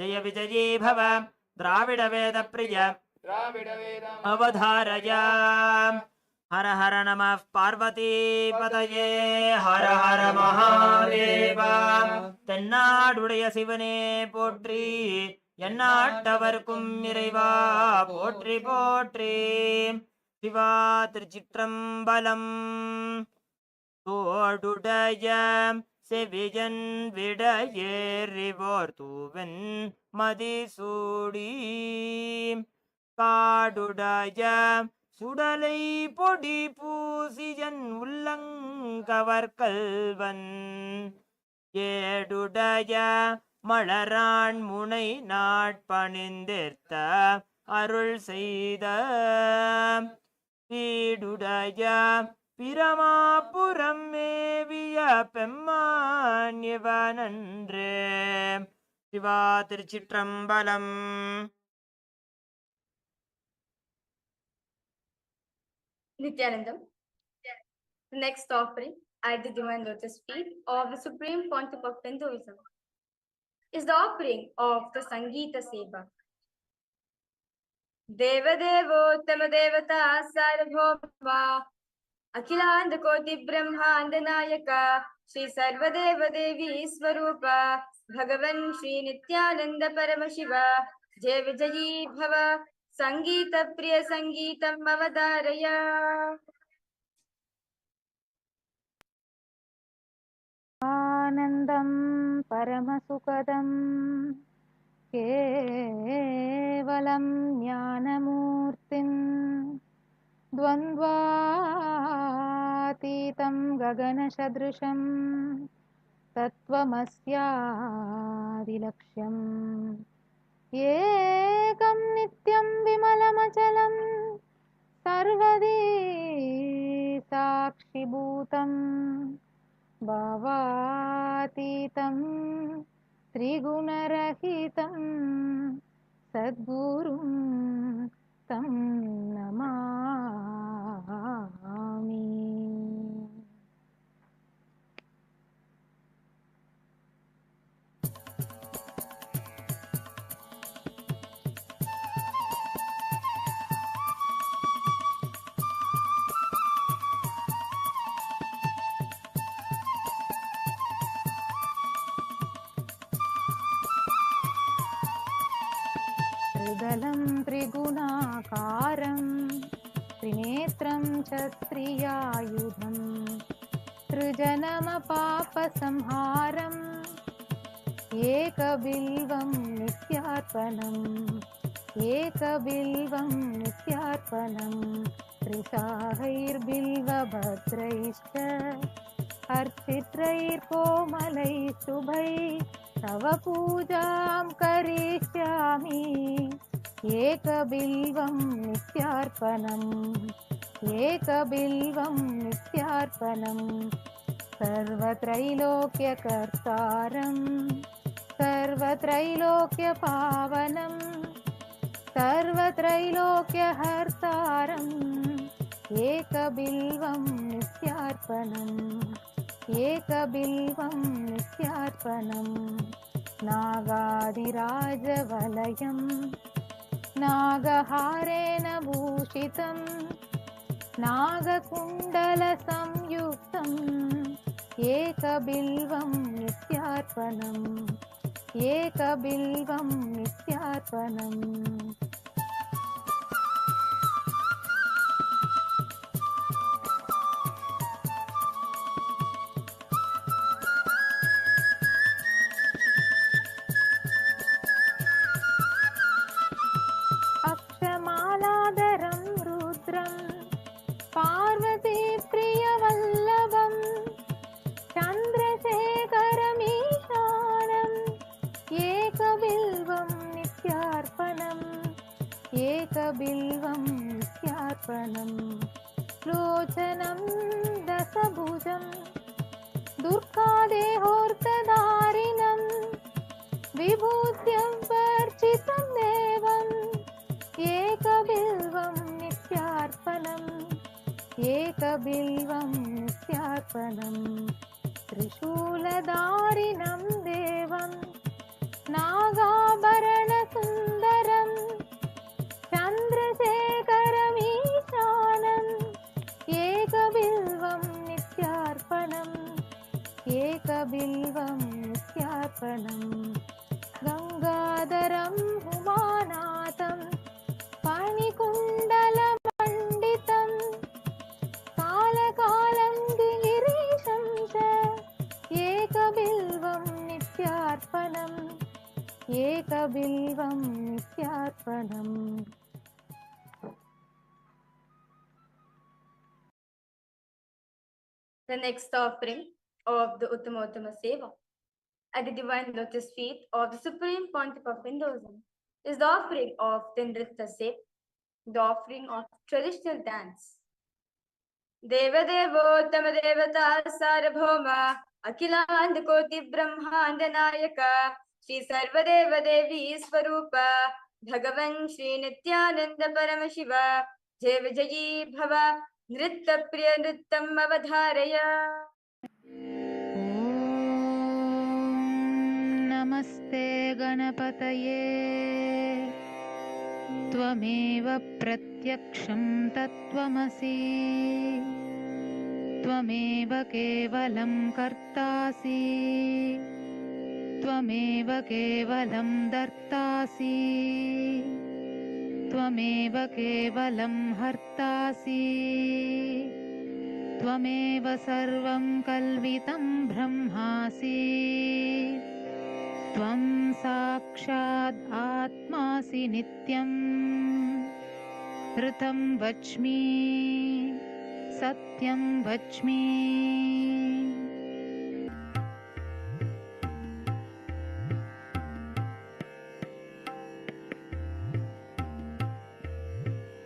B: जय विजयी भव द्राविड वेद प्रिय अवधारय. हर हर नमः पार्वती पतये हर हर महादेव. தென்னாடுடைய சிவனே போற்றி, எந்நாட்டவர்க்கும் இறைவா போற்றி போற்றி. சிவா திருச்சிற்றம்பலம். தோடுடைய செவியன் விடையேறிவோர் தூவன் மதிசூடி காடுடைய சுடலை பொடி பூசியன் உள்ளங்கவர் கல்வன் ஏடுடைய மலரான் முனை நாட்பணிந்திர்த்த அருள் செய்த வீடுடைய பிரமாபுரம் மேவிய பெம்மான் இவனன்றே. சிவா திருச்சிற்றம்பலம்.
E: Nithyanandam. The next offering at the divine lotus feet of the Supreme Pontiff of Hinduism is the offering of the Sangeeta Seva. Devadevottama Devata Sarvabhauma Akhilanda Koti Brahmanda Nayaka Shri Sarvadeva Devi Swarupa Bhagavan Shri Nithyananda Paramashiva Jai Vijayi Bhava Sangeeta Priya Sangeetam Avadaraya.
F: आनन्दं परमसुखदं केवलं ज्ञानमूर्तिं द्वन्द्वातीतं गगनसदृशं तत्त्वमस्यादिलक्ष्यम् एकं नित्यं विमलमचलं सर्वदी साक्षिभूतम् भावातीतं त्रिगुणरहितं सद्गुरुं तं नमामि. त्रिदलं त्रिगुणाकारं त्रिनेत्रं च त्रियायुधं त्रिजनमपापसंहारम् एकबिल्वं नित्यार्पणम् एकबिल्वं नित्यार्पणं त्रिशाहैर्बिल्वभद्रैश्च अर्चित्रैर्कोमलैः शुभैः तव पूजां करिष्यामि. एकबिल्वं नित्यार्पणम् एकबिल्वं नित्यार्पणम् सर्वत्रैलोक्यकर्तारं सर्वत्रैलोक्यपावनं सर्वत्रैलोक्यहर्तारम् एकबिल्वं नित्यार्पणम् एकबिल्वं नित्यार्पणम् नागादिराजवलयं नागहारेण भूषितं नागकुण्डलसंयुक्तम् एकबिल्वं नित्यार्पणम् एकबिल्वं नित्यार्पणम्. एकबिल्वं नित्यार्पणम् एकबिल्वं नित्यार्पणम् लोचनं दशभुजं दुर्गादेहोर्तधारिणं विभूत्यं वर्चितं देवम् एकबिल्वं नित्यार्पणम् एकबिल्वं नित्यार्पणम् त्रिशूलधारिणं देवं नागाभरणसुन्दरं चन्द्रशेखरमीशानम् एकबिल्वं नित्यार्पणम् एकबिल्वं नित्यार्पणम् गङ्गाधरं उमानाथं फणिकुण्डलमण्डितं कालकालं गिरीशं च एकबिल्वं नित्यार्पणम् एकबिल्वं नित्यार्पणम्
E: The next offering of the Uttamottama Seva at the divine lotus feet of the Supreme Pontiff of Hinduism is the offering of the enriches, the offering of traditional dance. Devadevottama Devata Sarabhoma Akhiland Koti Brahmanda Nayaka Shri Sarvadeva Devi Swarupa Bhagavan Shri Nithyananda Paramashiva Jai Vijayi Bhava Nritta Priya Nrittam Avadharaya.
F: नमस्ते गणपतये त्वमेव प्रत्यक्षं तत्त्वमसि त्वमेव केवलं कर्तासि त्वमेव केवलं दर्तासि त्वमेव केवलं हर्तासि त्वमेव सर्वं कल्वितं ब्रह्मासि त्वं साक्षात् आत्मासि नित्यम् ऋतं वच्मि सत्यं वच्मि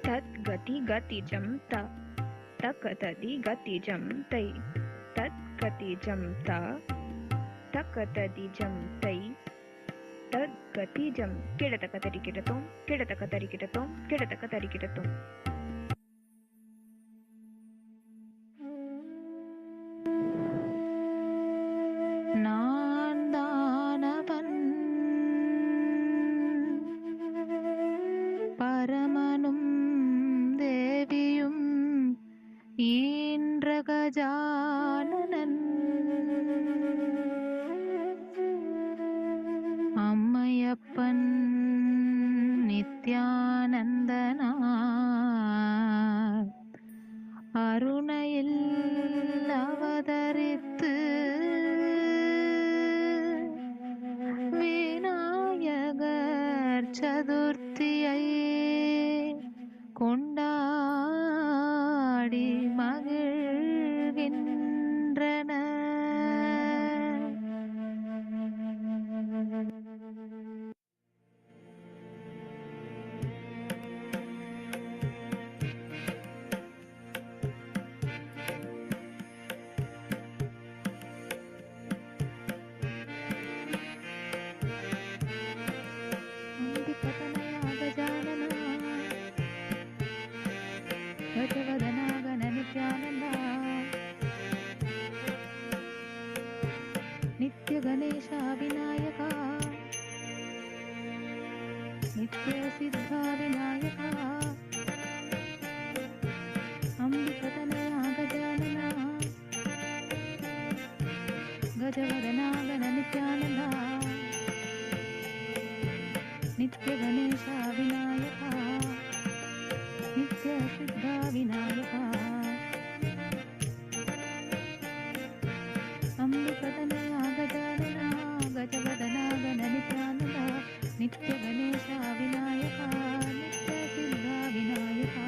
G: तद्गति गतिजं तकतति गतिजं तै तद्गतिजं तकततिजं तै तद्गतिजं किडतकतरिकिडतों किडतकतरिकिडतों किडतकतरिकिडतों நான் தானவன் பரமனும் தேவியும் ஈன்ற கஜானனன் அம்மையப்பன் நித்யானந்தனார் அருணையில் அவதரித்து விநாயகர் சதுர்த்தியை கொண்டாடி மகிழ்கின்றனர். नित्य गणेशा विनायका नित्य सिद्धा विनायका अंबिकतनया गजानना गजवदना गण नित्यानंदा नित्य गणेशा विनायका नित्य सिद्धा विनायका अंबिकतनया गजानना गजवदना गण नित्यानंदा नित्य गणेशा विनायका नित्य सिद्धा विनायका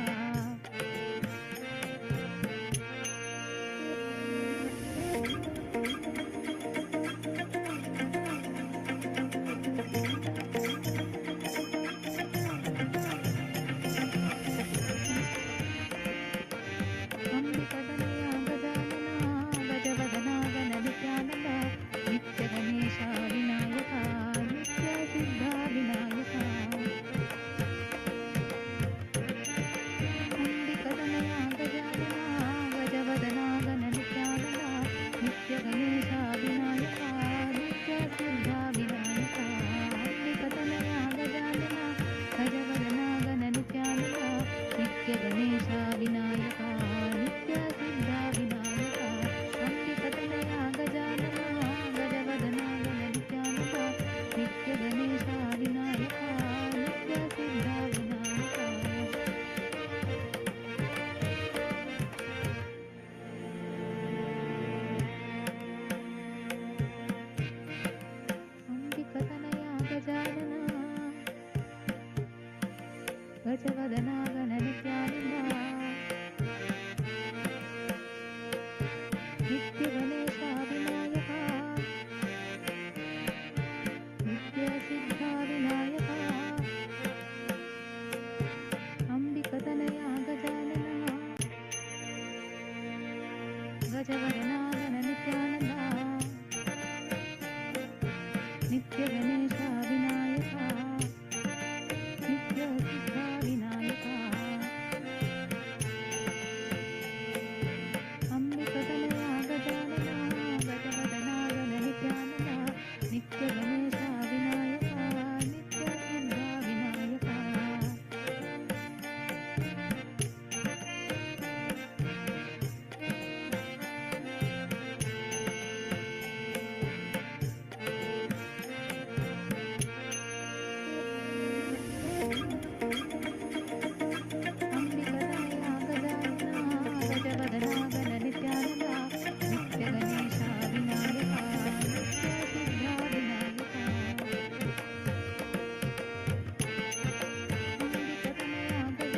G: गजानना गजवदना गणनित्यानन्दा नित्यगणेशा विनायका नित्यसिद्धा विनायका अम्बिकतनया गजानना गजवदना गणनित्यानन्दा नित्यगणेशा विनायका नित्यसिद्धा विनायका अम्बिकतनया गजानना गजवदना गणनित्यानन्दा नित्यगणेशा विनायका नित्यसिद्धा विनायका अम्बिकतनया गजानना गजवदना गणनित्यानन्दा नित्यगणेशा विनायका नित्यसिद्धा विनायका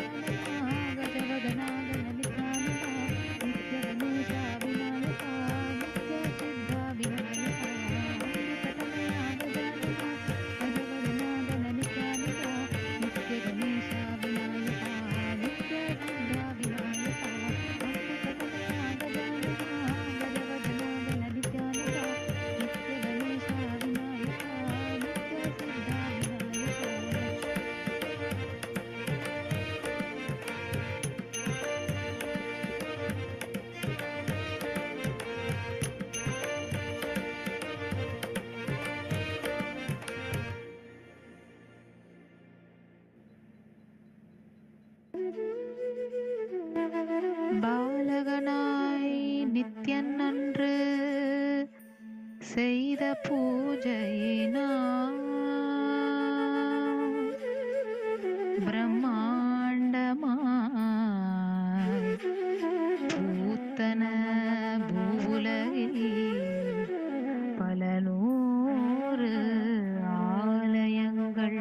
G: अम्बिकतनया गजानना गजवदना गणनित्यानन्दा नित्यगणेशा विनायका नित्यसिद्धा विनायका अम्बिकतनया गजानना गजवदना गणनित्यानन्दा नित्यगणेशा विनायका नित्यसिद्धा विनायका अम्बिकतनया गजानना गजवदना गणनित्यानन्दा नित्यगणेशा विनायका नित्यसिद्धा विनायका பாலகனாய் நித்யனன்று செய்த பூஜையினால் பிரம்மாண்டமாய் பூத்தன பூவுலகில் பல நூறு ஆலயங்கள்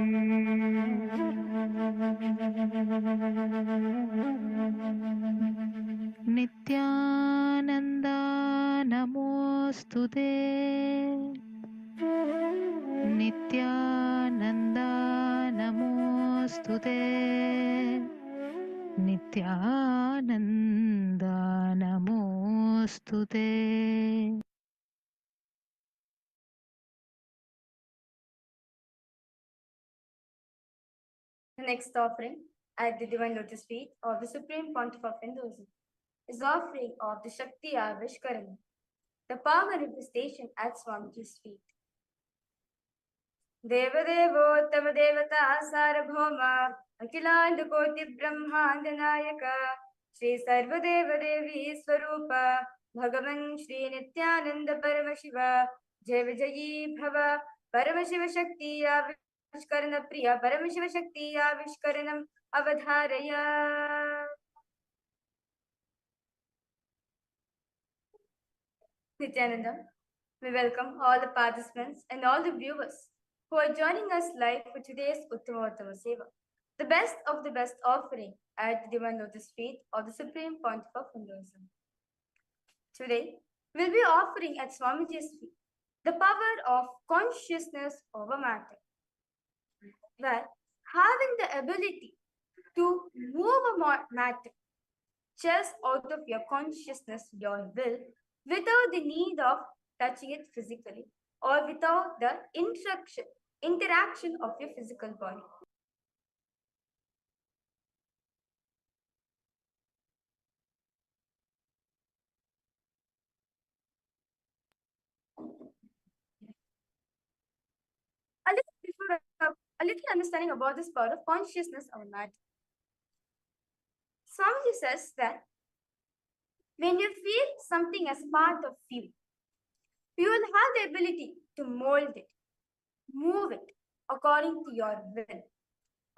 G: Nityananda नमोऽस्तुते Nityananda नमोऽस्तुते Nityananda नमोऽस्तुते
E: The next offering at the divine lotus feet of the Supreme Pontiff of Hinduism is offering of the Shakti Avishkaram, the power manifestation at Swamiji's feet. Devadevottama Devata Sarabhoma Akhiland Koti Brahmanda Nayaka Shri Sarvadeva Devi Swarupa Bhagavan Shri Nithyananda Paramashiva Jai Vijayi Bhava Paramashiva Shakti Avishkarana Priya Paramashiva Shakti Avishkaranam Avadharaya. Nithyananda, we welcome all the participants and all the viewers who are joining us live for today's Uttamottama Seva, the best of the best offering at the divine lotus feet of the Supreme Pontiff of Hinduism. Today, we'll be offering at Swamiji's feet the power of consciousness over matter, where having the ability to move a matter just out of your consciousness, your will, without the need of touching it physically or without the interaction of your physical body. A little understanding about this power of consciousness over matter. Swamiji says that when you feel something as part of you, you will have the ability to mold it, move it according to your will,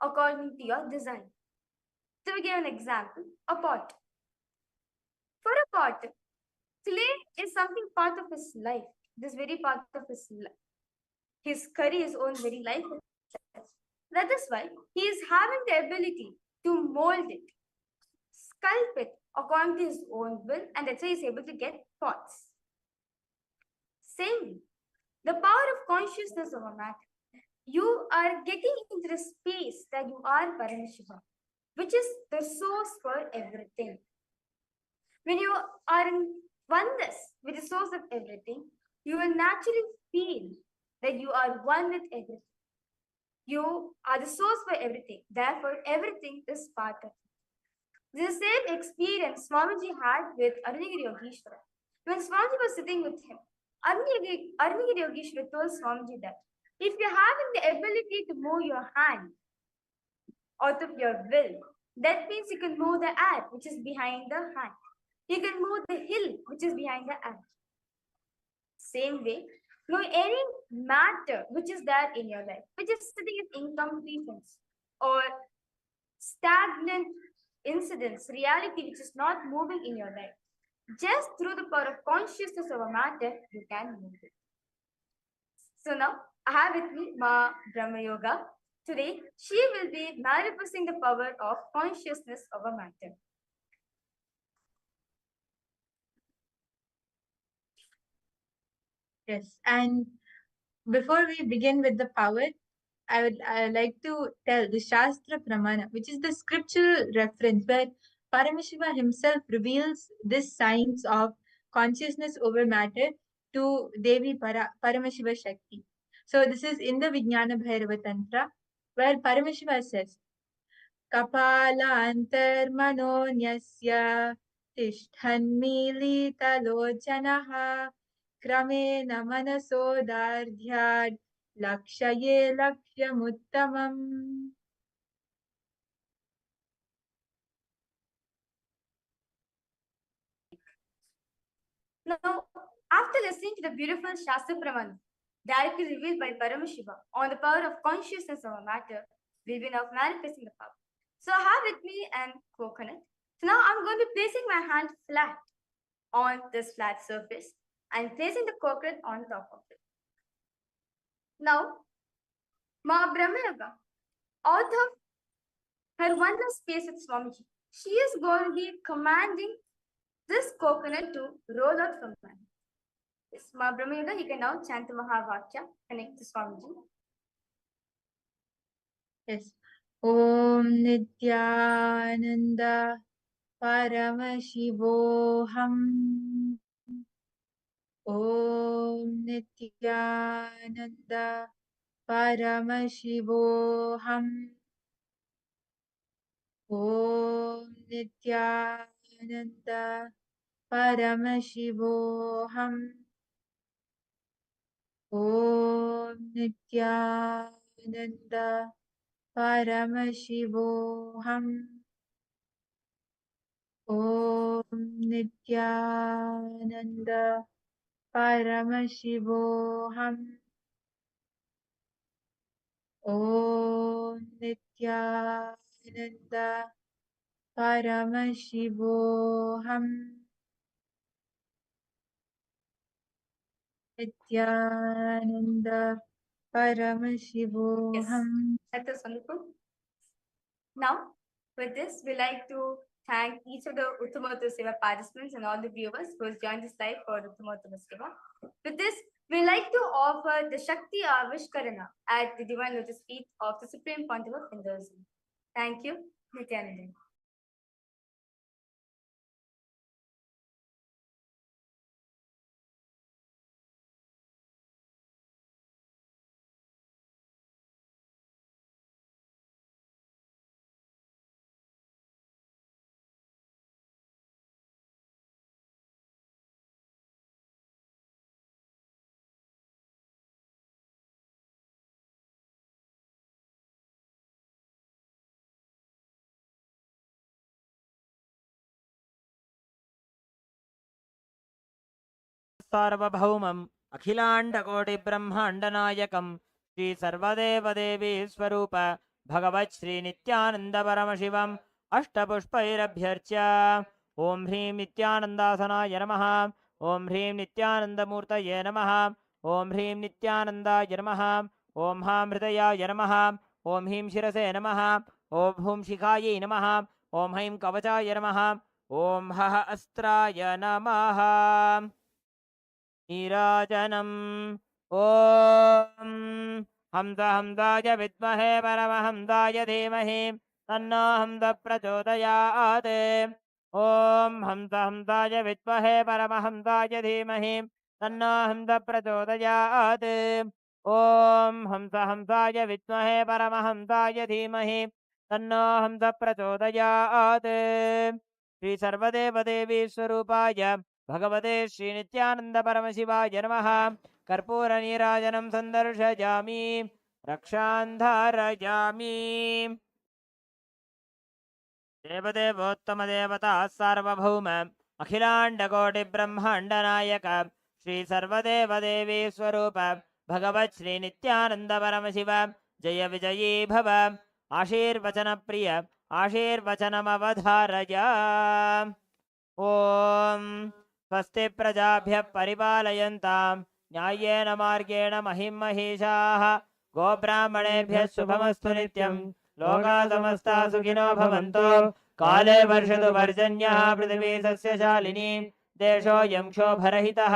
E: according to your design. So we give an example, a pot. For a pot, clay is something part of his life, this very part of his life. his curry his own very life itself. That is why he is having the ability to mold it, sculpt it according to his own will, and that's why he's able to get thoughts. Same, the power of consciousness of a matter. You are getting into the space that you are Paramashiva, which is the source for everything. When you are in oneness with the source of everything, you will naturally feel that you are one with everything. You are the source for everything. Therefore, everything is part of you. This is the same experience Swamiji had with Arunagiri Yogeshwara. When Swamiji was sitting with him, Arunagiri Yogeshwara told Swamiji that if you're having the ability to move your hand out of your will, that means you can move the air which is behind the hand. You can move the hill which is behind the air. Same way, know any matter which is there in your life, which is sitting in incompleteness or stagnant incidents, reality which is not moving in your life. Just through the power of consciousness of a matter, you can move it. So now I have with me Ma Brahma Yoga. Today, she will be manifesting the power of consciousness of a matter.
H: Yes, and before we begin with the power, I would like to tell the Shastra Pramana, which is the scriptural reference where Paramashiva himself reveals this science of consciousness over matter to Devi Paramashiva Shakti. So this is in the Vijnana Bhairava Tantra, where Paramashiva says, Kapalantarmanonyasya tishthanmilitalochanaha क्रमेण मनसोदार्ध्याद् लक्ष्ये लक्ष्यमुत्तमम्.
E: Now, after listening to the beautiful Shastra Pramana, directly revealed by Paramashiva on the power of consciousness of a matter, we'll be now manifesting the power. So I have with me an coconut. So now I'm going to be placing my hand flat on this flat surface and placing the coconut on top of it. Now, Ma Brahma Yoga, out of her oneness space with Swamiji, she is going to be commanding this coconut to roll out from her. Yes, Ma Brahma Yoga, you can now chant the Mahavakya, connect to Swamiji.
H: Yes. Om Nithyananda Paramashivoham. Om Nithyananda Paramashivoham. Om Nithyananda Paramashivoham. Om Nithyananda Paramashivoham. Om Nithyananda Paramashivoham. Om Nithyananda Paramashivoham. Nithyananda Paramashivoham.
E: That is wonderful. Now, with this, we like to thank each of the Uttamottama Seva participants and all the viewers who has joined this live for Uttamottama Seva. With this, we like to offer the Shakti Avishkarana at the Divine Lotus feet of the Supreme Pontiff of Hinduism. Thank you, Nithyananda.
C: सार्वभौमम् अखिलाण्डकोटिब्रह्माण्डनायकं Shri सर्वदेवदेवी स्वरूप भगवत् श्री नित्यानंद परमशिवम् अष्टपुष्पैरभ्यर्च्य ओम ह्रीं नित्यानन्दासनाय नमः, ओम ह्रीं नित्यानन्दमूर्तये नमः, ॐ ह्रीं नित्यानन्दाय नमः। ॐ हां हृदयाय नमः। ॐ ह्रीं शिरसे नमः। ॐ हुं शिखायै नमः। ॐ हैं कवचाय नमः। ॐ हः अस्त्राय नमः। नीराजनम्। ॐ हंसाय विद्महे परमहंसाय धीमहि तन्नो हंस प्रचोदयात्। ॐ हंसाय विद्महे परमहंसाय धीमहि तन्नो हंस प्रचोदयात्। ॐ हंसाय विद्महे परमहंसाय धीमहि तन्नो हंस प्रचोदयात्। श्री सर्वदेवदेवी स्वरूपाय भगवते श्रीनित्यानंद परमशिवाय नमः। कर्पूरनीराजनं सन्दर्शयामि, रक्षां धारयामि। देवदेवोत्तमदेवता सार्वभौम अखिलाण्डकोटिब्रह्माण्डनायक श्री सर्वदेवदेवी स्वरूप भगवत् श्रीनित्यानंद परमशिव जय विजयी भव। आशीर्वचनप्रिय आशीर्वचनमवधारय। ॐ स्वस्ति प्रजाभ्यः परिपालयन्तां न्याय्येन मार्गेण महिं महिषाः। गोब्राह्मणेभ्यः शुभमस्तु नित्यं। लोकाः समस्ताः सुखिनो भवन्तु। काले वर्षतु पर्जन्यः पृथिवी सस्यशालिनी। देशोऽयं क्षोभरहितः।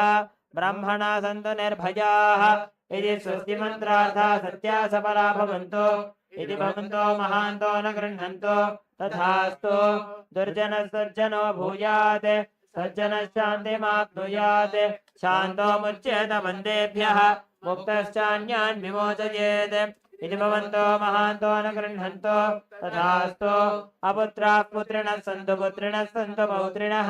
C: ब्राह्मणाः सन्तु निर्भयाः। इति स्वस्ति मन्त्रार्थाः सत्याः सफला भवन्तु। इति भवन्तो महान्तो न गृह्णन्तु। तथास्तु। दुर्जनः भूयात्। सज्जनश्शान्तिमाप्नुयात्। शान्तो मुच्येत बन्देभ्यः। मुक्तश्चान्यान् विमोचयेत्। इति भवन्तो महान्तो न गृह्णन्तु। तथास्तु। अपुत्राः पुत्रिणः सन्तु पुत्रिणः सन्तु पौत्रिणः।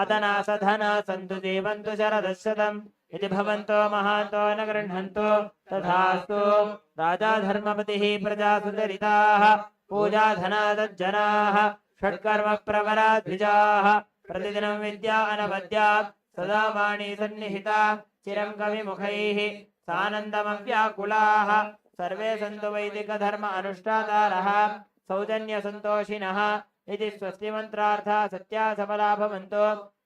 C: अधनाः सधनाः सन्तु जीवन्तु शरदशतम्। इति भवन्तो महान्तो न गृह्णन्तु। तथास्तु। राजा धर्मपतिः प्रजाः सुचरिताः। पूजाधना सज्जनाः। षट्कर्म प्रवरा द्विजाः। प्रतिदिनं विद्या अनवद्या सदा वाणी सन्निहिता। चिरं कविमुखैः सानन्दमव्याकुलाः। सर्वे सन्तु वैदिकधर्म अनुष्ठातारः। सौजन्यसन्तोषिणः। इति स्वस्ति मन्त्रार्थाः सत्याः सफला भवन्तु।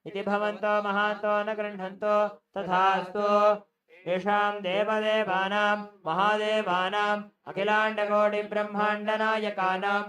C: इति भवन्तो महान्तो न गृह्णन्तु। तथास्तु। येषां देवदेवानां महादेवानाम् अखिलाण्डकोटिब्रह्माण्डनायकानां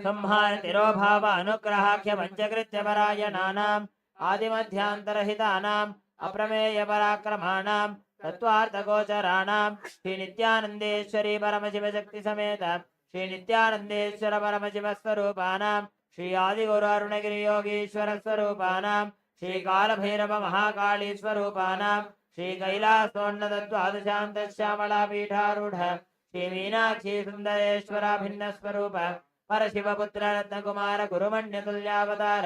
C: संहारतिरोभाव अनुग्रहाख्य पञ्चकृत्यपरायणानाम् आदिमध्यान्तरहितानाम् अप्रमेयपराक्रमाणां तत्त्वार्थगोचराणां श्रीनित्यानन्देश्वरी परमशिवशक्तिसमेत श्रीनित्यानन्देश्वर परमशिवस्वरूपाणां श्री आदिगुरु अरुणगिरियोगीश्वरस्वरूपाणां श्रीकालभैरव महाकालीस्वरूपाणां श्रीकैलासोन्नतद्वादशान्तश्यामलापीठारूढ श्रीमीनाक्षी सुन्दरेश्वराभिन्नस्वरूप परशिवपुत्र रत्नकुमार गुरुमण्यतुल्यावतार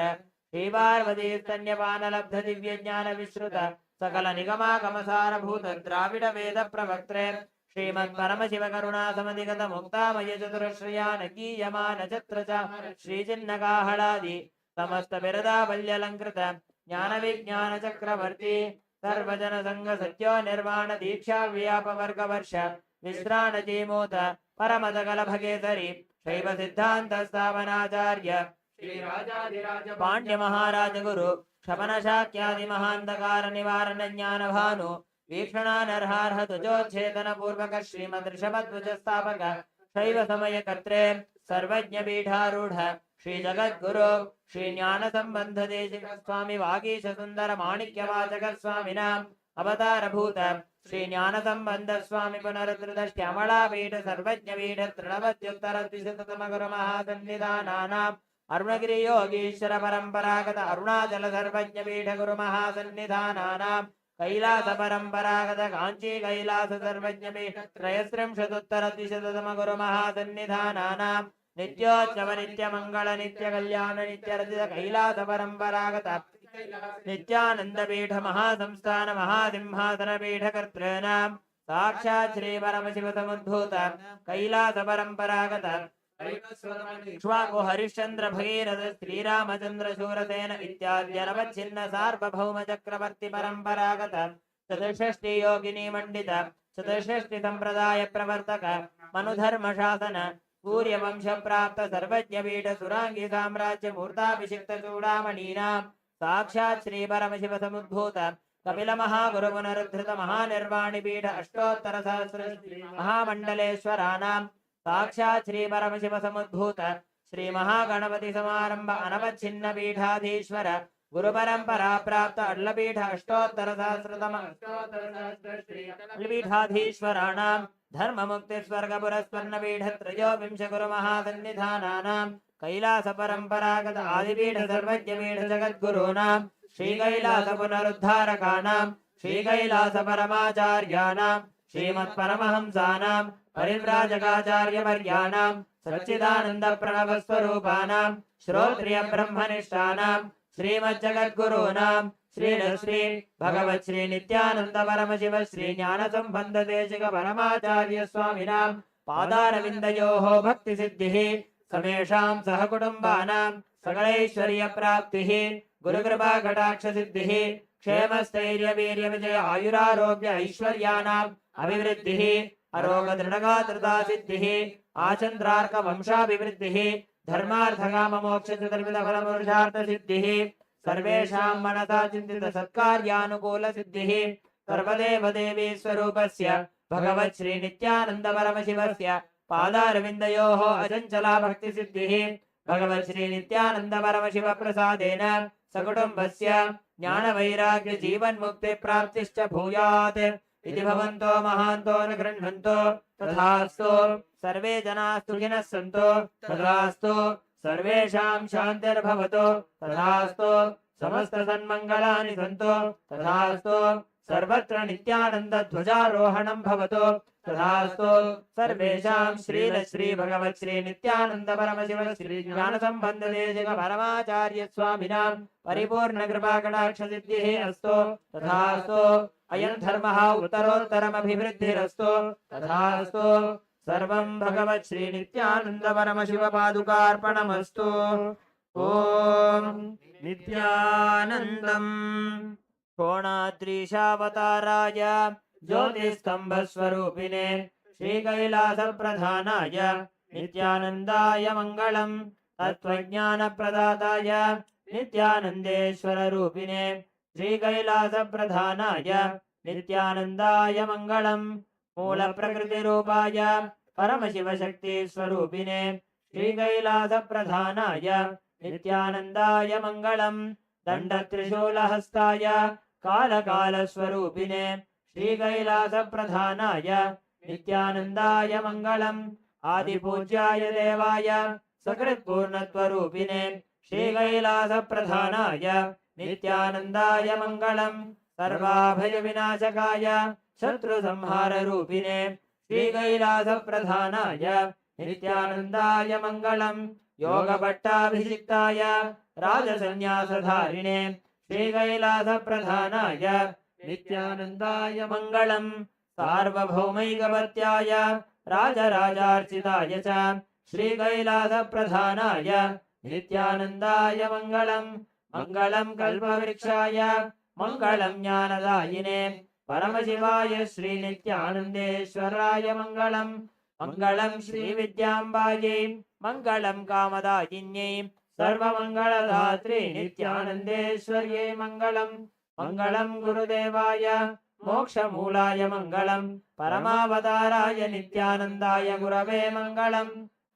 C: श्रीपार्वती स्तन्यपानलब्ध दिव्यज्ञानविश्रुत सकल निगमागमसारभूत द्राविड वेद प्रवक्त्रे श्रीमत्परमशिवकरुणासमधिगत मुक्तामय चतुरश्रयान गीयमान छत्र च श्रीचिन्नकाहळादि समस्त बिरदावल्यलङ्कृत ज्ञानविज्ञान चक्रवर्ती सर्वजन संघ सत्यो निर्वाण दीक्षा व्यापवर्गवर्ष विश्राणजीमूत परमदकल भगेसरि शैव सिद्धान्त स्थापनाचार्य श्रीराजाधिराज पाण्ड्य महाराज गुरु क्षपन शाक्यादि महान्धकार निवारण ज्ञान भानु वीक्षणानर्हार्ह तुजोच्छेदन पूर्वक श्रीमद् ऋषभध्वज स्थापक शैव समय कर्त्रे सर्वज्ञ पीठारूढ़ श्री जगद्गुरु श्री ज्ञान संबंध देशिक स्वामी वागीश सुंदर माणिक्य वाचक स्वामिनाम अवतार भूत श्री ज्ञान संबंध स्वामी पुनरुद्रश्यामला पीठ सर्वज्ञ पीठ तृणवत्युत्तर द्विशततम गुरु महासन्निधानानाम अरुणगिरि योगीश्वर परंपरागत अरुणाचल सर्वज्ञ पीठ गुरु महासन्निधानानाम कैलास परंपरागत कांची कैलास सर्वज्ञ पीठ त्रयस्त्रिंशदुत्तर द्विशततम गुरु महासन्निधानानाम नित्योत्सव नित्य मंगल नित्य कल्याण नित्य रचित कैलास परंपरागत नित्यानंद पीठ महासंस्थान महासिंहासन पीठ कर्तॄणां साक्षात् श्री परमशिव समुद्भूत कैलास परंपरागत इक्ष्वाकु हरिश्चंद्र भगीरथ श्रीरामचंद्र शूरसेन इत्याद्यनवच्छिन्न सार्वभौम चक्रवर्ती परंपरागत चतुष्षष्टि योगिनी मंडित चतुष्षष्टि संप्रदाय प्रवर्तक मनुधर्म शासन सूर्यवंश प्राप्त सर्वज्ञ पीठ सुरांगी साम्राज्य मूर्ताभिषिक्त चूड़ामणीनां साक्षात् श्री परमशिव समुद्भूत
B: कपिलमहागुरुपुनरुद्धृत महानिर्वाणिपीठ अष्टोत्तरसहस्र महामण्डलेश्वराणां साक्षात् श्रीपरमशिवसमुद्भूत श्रीमहागणपति समारंभ अनवच्छिन्न पीठाधीश्वर गुरुपरंपरा प्राप्त अड्लपीठ अष्टोत्तरसहस्रतम अड्लपीठाधीश्वराणां धर्ममुक्तिस्वर्गपुरस्वर्णपीठ त्रयोविंश गुरुमहासन्निधानानां कैलासपरम्परागत आदिपीठ सर्वज्ञपीठ जगद्गुरूणां श्रीकैलासपुनरुद्धारकाणां श्रीकैलासपरमाचार्याणां श्रीमत्परमहंसानां परिव्राजकाचार्यवर्याणां सच्चिदानन्दप्रणवस्वरूपाणां श्रोत्रियब्रह्मनिष्ठानां श्रीमज्जगद्गुरूणां श्री भगवत् श्री नित्यानंद परमशिव श्री ज्ञानसम्बन्धदेशिक परमाचार्य स्वामिनां पादारविन्दयोः भक्तिसिद्धिः समेषां सहकुटुम्बानां सकलैश्वर्यप्राप्तिः गुरुकृपा कटाक्षसिद्धिः क्षेमस्थैर्यवीर्यविजय आयुरारोग्य ऐश्वर्याणाम् अभिवृद्धिः अरोगदृढगात्रता सिद्धिः आचन्द्रार्कवंशाभिवृद्धिः धर्मार्थकाममोक्षचतुर्विधफलपुरुषार्थसिद्धिः सर्वेषां मनसा चिन्तित सत्कार्यानुकूलसिद्धिः सर्वदेवदेवी स्वरूपस्य भगवत् श्री नित्यानन्द परमशिवस्य पादारविन्दयोः अचञ्चला भक्तिसिद्धिः भगवत् श्री नित्यानन्द परमशिव प्रसादेन सकुटुम्बस्य ज्ञानवैराग्य जीवन्मुक्तिप्राप्तिश्च भूयात् इति भवन्तो महान्तो न गृह्णन्तो तथास्तु सर्वे जनाः सुखिनः सन्तु तथास्तु सर्वेषां शान्तिर्भवतु तथास्तु समस्त सन्मङ्गलानि सन्तु तथास्तु सर्वत्र नित्यानन्दध्वजारोहणं भवतु तथास्तु सर्वेषां श्री भगवत् श्री नित्यानन्द परमशिव श्री ज्ञानसम्बन्धदेशिक परमाचार्य स्वामिनां परिपूर्ण कृपाकटाक्षसिद्धिः अस्तु तथास्तु अयं धर्मः उत्तरोत्तरमभिवृद्धिरस्तु तथास्तु सर्वं भगवत् श्री नित्यानन्द परमशिव पादुकार्पणमस्तु ॐ नित्यानन्दम् कोणाद्रीशावताराय ज्योतिस्तम्भस्वरूपिणे श्रीकैलासप्रधानाय नित्यानन्दाय मङ्गलम् तत्त्वज्ञानप्रदाताय नित्यानन्देश्वररूपिणे श्रीकैलासप्रधानाय नित्यानन्दाय मङ्गलम् मूलप्रकृतिरूपाय परमशिवशक्तिस्वरूपिणे श्रीकैलासप्रधानाय नित्यानन्दाय मङ्गलम् दण्डत्रिशूलहस्ताय कालकालस्वरूपिणे श्रीकैलासप्रधानाय नित्यानन्दाय मङ्गलम् आदिपूज्याय देवाय सकृत्पूर्णत्वरूपिणे श्रीकैलासप्रधानाय नित्यानन्दाय मङ्गलम् सर्वाभयविनाशकाय शत्रुसंहाररूपिणे श्रीकैलासप्रधानाय नित्यानन्दाय मङ्गलम् योगभट्टाभिषिक्ताय राजसन्न्यासधारिणे श्रीकैलासप्रधानाय नित्यानन्दाय मङ्गलम् सार्वभौमैकपत्याय राजराजार्चिताय च श्रीकैलासप्रधानाय नित्यानन्दाय मङ्गलम् मङ्गलम् कल्पवृक्षाय मङ्गलम् ज्ञानदायिने परमशिवाय श्रीनित्यानन्देश्वराय मङ्गलम् मङ्गलम् श्रीविद्याम्बायै मङ्गलम् कामदायिन्यै सर्वमङ्गलदात्रे नित्यानन्देश्वर्यै मङ्गलम् मङ्गलम् गुरुदेवाय मोक्षमूलाय मङ्गलम् परमावताराय नित्यानन्दाय गुरवे मङ्गलम्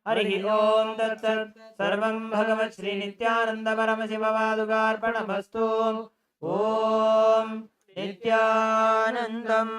B: हरिः ओम् तत्सत् सर्वं भगवत् श्री नित्यानन्द परमशिव पादुकार्पणमस्तु ॐ नित्यानन्दम्।